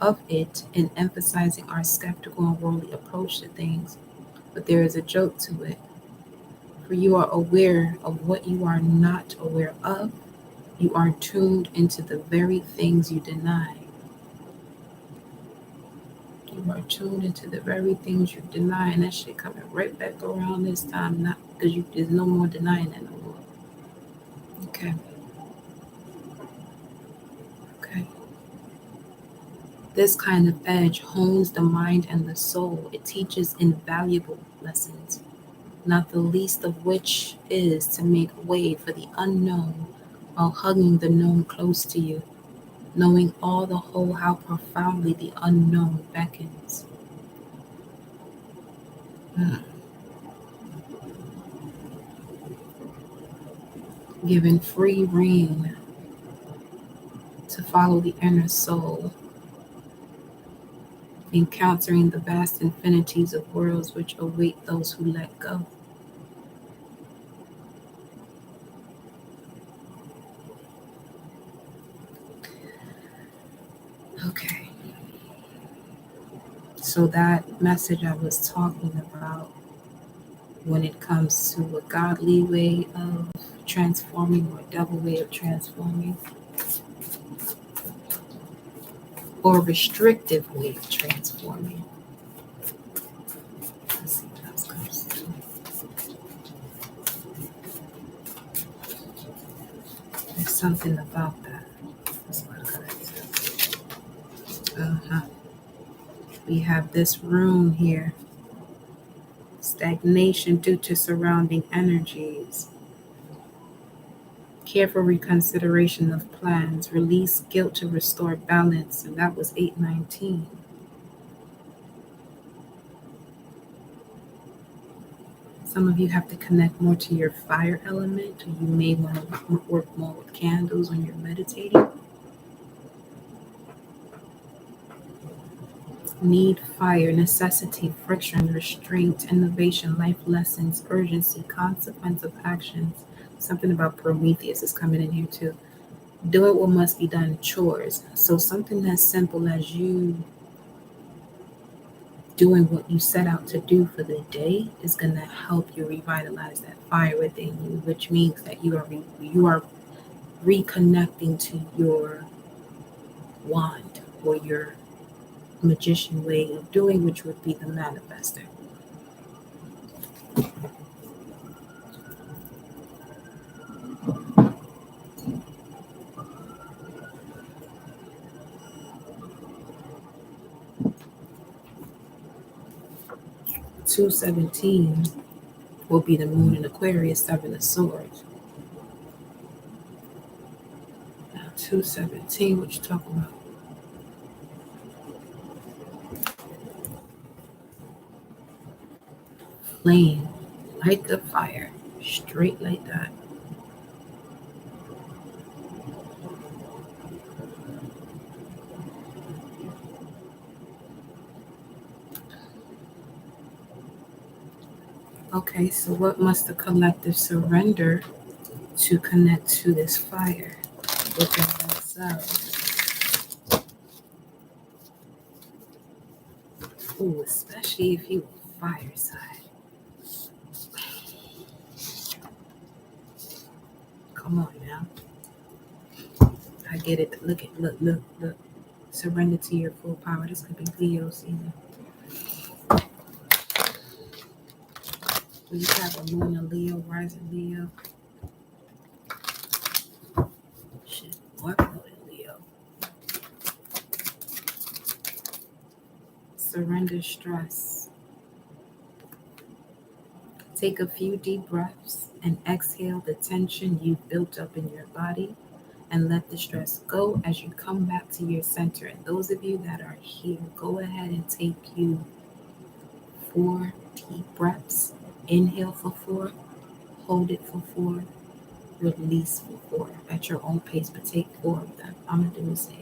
of it in emphasizing our skeptical and worldly approach to things. But there is a joke to it. For you are aware of what you are not aware of. You are tuned into the very things you deny. You are tuned into the very things you deny, and that shit coming right back around this time, not because there's no more denying it no more. Okay. This kind of edge hones the mind and the soul. It teaches invaluable lessons, not the least of which is to make way for the unknown while hugging the known close to you, knowing all the whole how profoundly the unknown beckons. Given free rein to follow the inner soul, encountering the vast infinities of worlds which await those who let go. Okay. So that message I was talking about when it comes to a godly way of transforming or a devil way of transforming or a restrictive way of transforming. Let's see what else comes through. There's something about that. That's what we have this room here. Stagnation due to surrounding energies. Careful reconsideration of plans. Release guilt to restore balance. And that was 819. Some of you have to connect more to your fire element. You may want to work more with candles when you're meditating. Need, fire, necessity, friction, restraint, innovation, life lessons, urgency, consequence of actions. Something about Prometheus is coming in here too. Do it what must be done, chores. So something as simple as you doing what you set out to do for the day is going to help you revitalize that fire within you, which means that you are reconnecting to your wand or your magician way of doing, which would be the manifester. $217 will be the moon in Aquarius, 7 of swords. Now 217, what you talking about? Flame, light the fire, straight like that. Okay, so what must the collective surrender to connect to this fire within themselves? Ooh, especially if you fire side. Come on now. I get it. Look. Surrender to your full power. This could be Leo season. We have a moon in Leo, rising Leo. Shit, what moon in Leo? Surrender stress. Take a few deep breaths and exhale the tension you've built up in your body and let the stress go as you come back to your center. And those of you that are here, go ahead and take you 4 deep breaths. Inhale for 4, hold it for 4, release for 4 at your own pace, but take 4 of them. I'm going to do the same.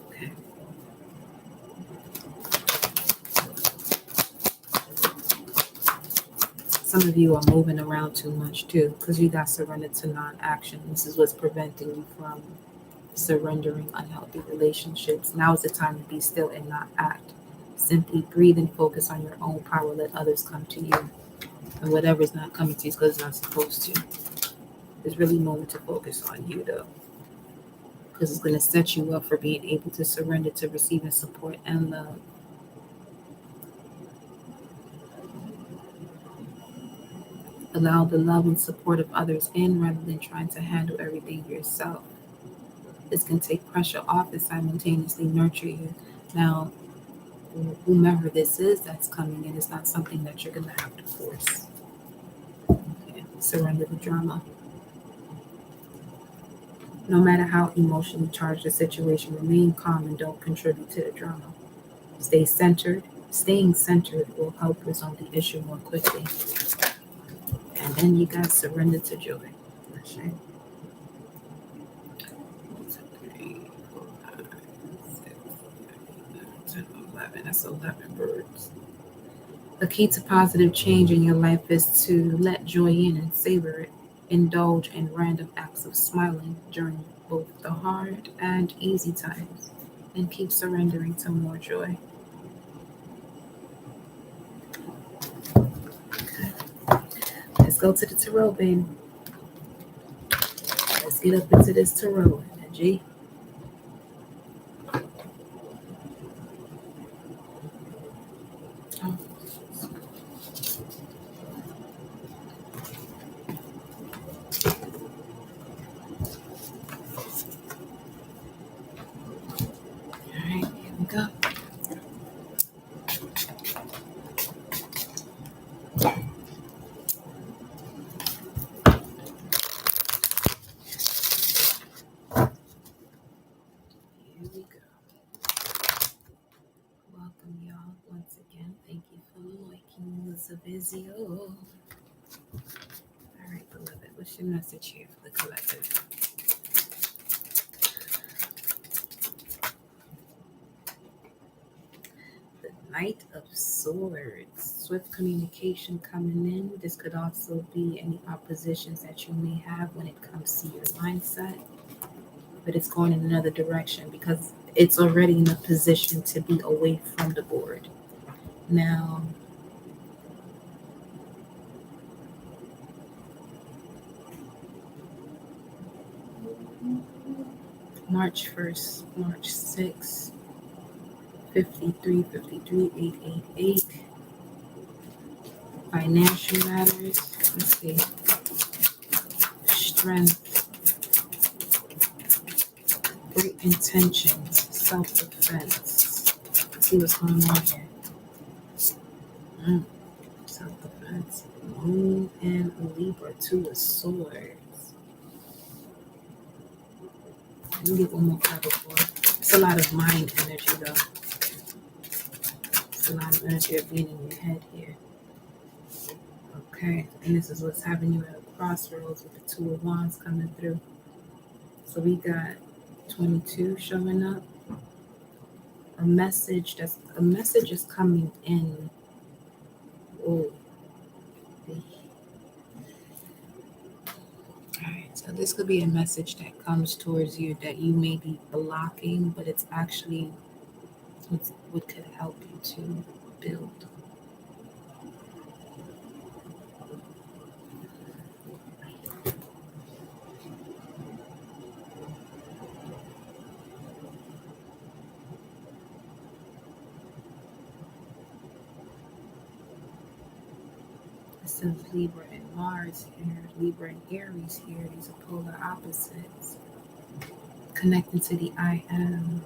Okay. Some of you are moving around too much too because you got surrendered to non-action. This is what's preventing you from surrendering unhealthy relationships. Now is the time to be still and not act. Simply breathe and focus on your own power. Let others come to you. And whatever's not coming to you is because it's not supposed to. There's really no moment to focus on you though, because it's going to set you up for being able to surrender to receiving support and love. Allow the love and support of others in rather than trying to handle everything yourself. This can take pressure off and simultaneously nurture you. Now, whomever this is that's coming in, it's not something that you're going to have to force. Okay. Surrender the drama. No matter how emotionally charged the situation, remain calm and don't contribute to the drama. Stay centered. Staying centered will help resolve the issue more quickly. And then you guys surrender to joy. Okay. 11. That's 11 birds. The key to positive change in your life is to let joy in and savor it. Indulge in random acts of smiling during both the hard and easy times, and keep surrendering to more joy. Okay. Let's go to the tarot, baby. Let's get up into this tarot energy. Oh. All right, here we go. Here we go. Welcome, y'all, once again. Thank you for liking the video. All right, beloved, what's your message here for the collective? The Knight of Swords. Swift communication coming in. This could also be any oppositions that you may have when it comes to your mindset. But it's going in another direction because it's already in a position to be away from the board. Now, March 1st, March 6th, 53, 888. Financial matters. Let's see. strength, great intentions, self-defense. Let's see what's going on here. Self-defense. Moon and Libra, 2 of Swords. Let me get one more card before. It's a lot of mind energy, though. It's a lot of energy of being in your head here. Okay, and this is what's having you at a crossroads with the 2 of Wands coming through. So we got 22 showing up. A message is coming in. Oh. Alright, so this could be a message that comes towards you that you may be blocking, but it's actually what could help you to build. This is Libra and Mars here, Libra and Aries here. These are polar opposites. Connecting to the I am.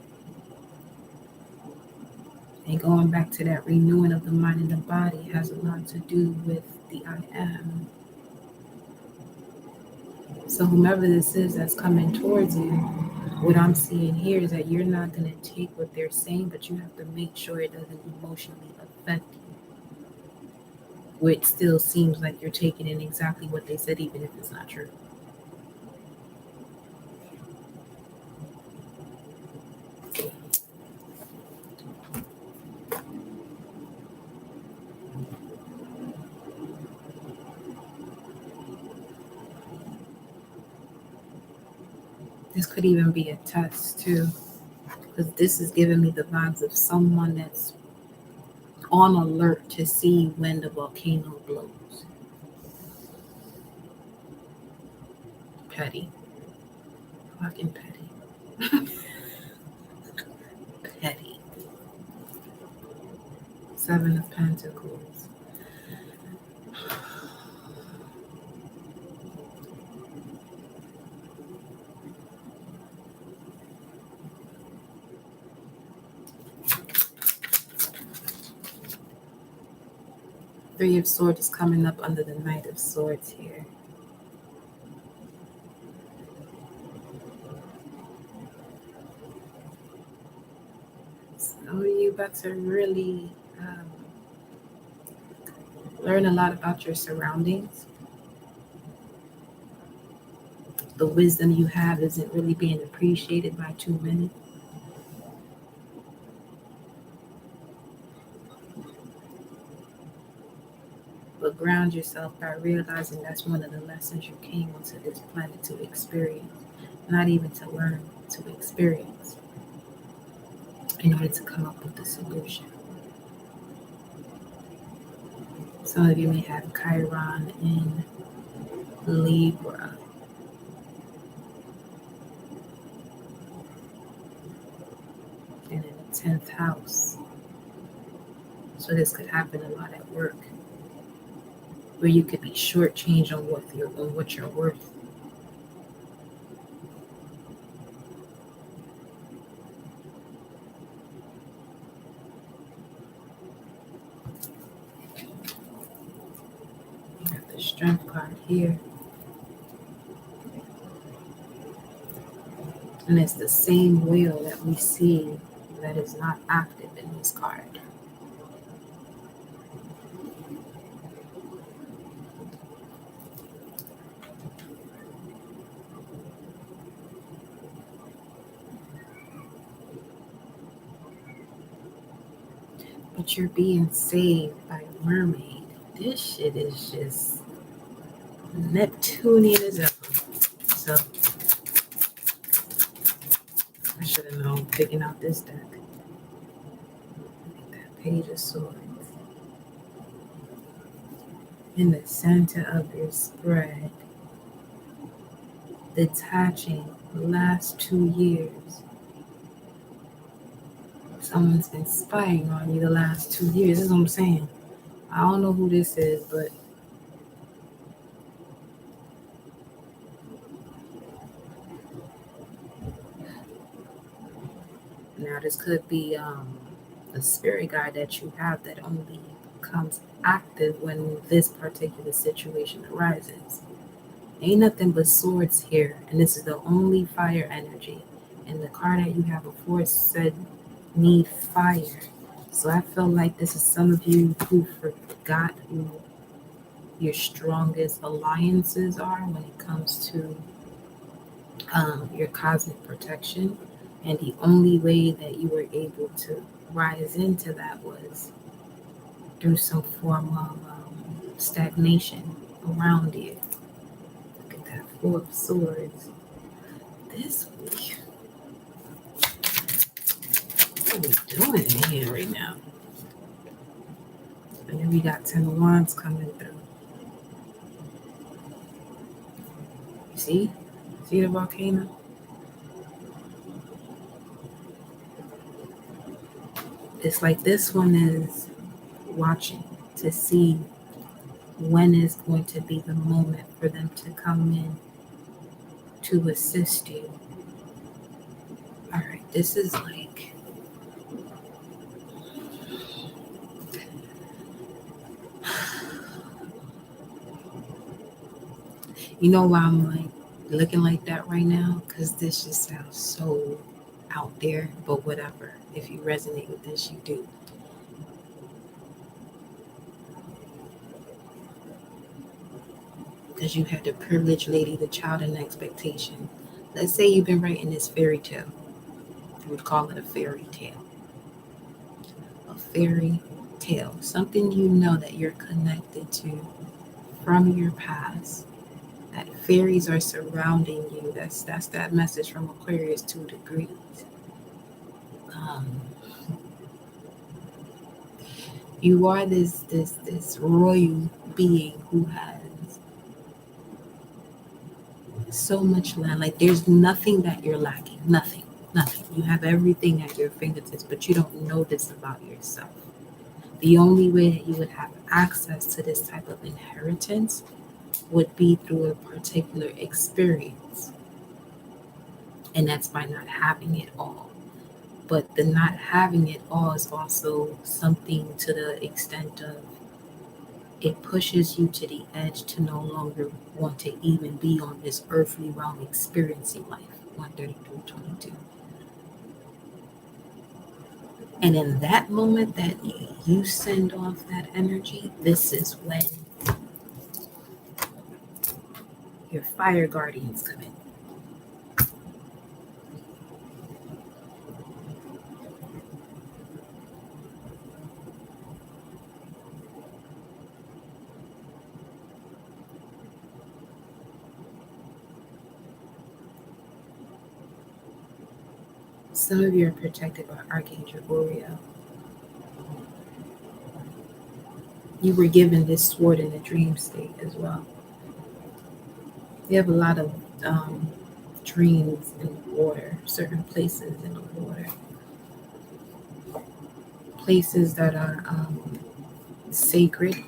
And going back to that renewing of the mind and the body has a lot to do with the I am. So whomever this is that's coming towards you, what I'm seeing here is that you're not going to take what they're saying, but you have to make sure it doesn't emotionally affect you. Which still seems like you're taking in exactly what they said, even if it's not true. This could even be a test too, because this is giving me the vibes of someone that's on alert to see when the volcano blows. Petty. Fucking petty. Petty. 7 of Pentacles. Three of Swords is coming up under the Knight of Swords here. So you about to really learn a lot about your surroundings. The wisdom you have isn't really being appreciated by too many. But ground yourself by realizing that's one of the lessons you came onto this planet to experience, not even to learn, to experience, in order to come up with the solution. Some of you may have Chiron in Libra. And in the 10th house. So this could happen a lot at work, where you could be shortchanged on what you're worth. You got the Strength card here. And it's the same wheel that we see that is not active in this card. But you're being saved by a mermaid. This shit is just Neptunianism. So I should have known picking out this deck. That Page of Swords. In the center of your spread, detaching the last 2 years. Someone's been spying on you the last 2 years. This is what I'm saying. I don't know who this is, but this could be a spirit guide that you have that only becomes active when this particular situation arises. Ain't nothing but swords here, and this is the only fire energy. And the card that you have before said need fire. So I feel like this is some of you who forgot who your strongest alliances are when it comes to your cosmic protection. And the only way that you were able to rise into that was through some form of stagnation around you. Look at that Four of Swords. This week, what are we doing in here right now? And then we got 10 of Wands coming through. You see? See the volcano? It's like this one is watching to see when is going to be the moment for them to come in to assist you. All right, this is like, you know why I'm like looking like that right now? Because this just sounds so out there, but whatever. If you resonate with this, you do. Because you had the privileged lady, the child in expectation. Let's say you've been writing this fairy tale. You would call it a fairy tale. A fairy tale. Something you know that you're connected to from your past. That fairies are surrounding you. That's that message from Aquarius 2 degrees. You are this royal being who has so much land. Like there's nothing that you're lacking. Nothing. You have everything at your fingertips, but you don't know this about yourself. The only way that you would have access to this type of inheritance would be through a particular experience. And that's by not having it all. But the not having it all is also something to the extent of it pushes you to the edge to no longer want to even be on this earthly realm experiencing life. 133:22. And in that moment that you send off that energy, this is when your fire guardians come in. Some of you are protected by Archangel Uriel. You were given this sword in a dream state as well. You have a lot of dreams in the water, certain places in the water. Places that are sacred.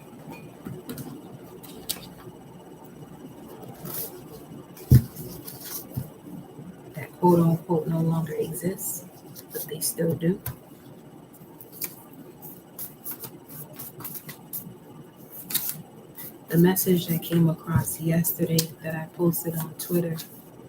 That quote unquote no longer exists, but they still do. The message that came across yesterday that I posted on Twitter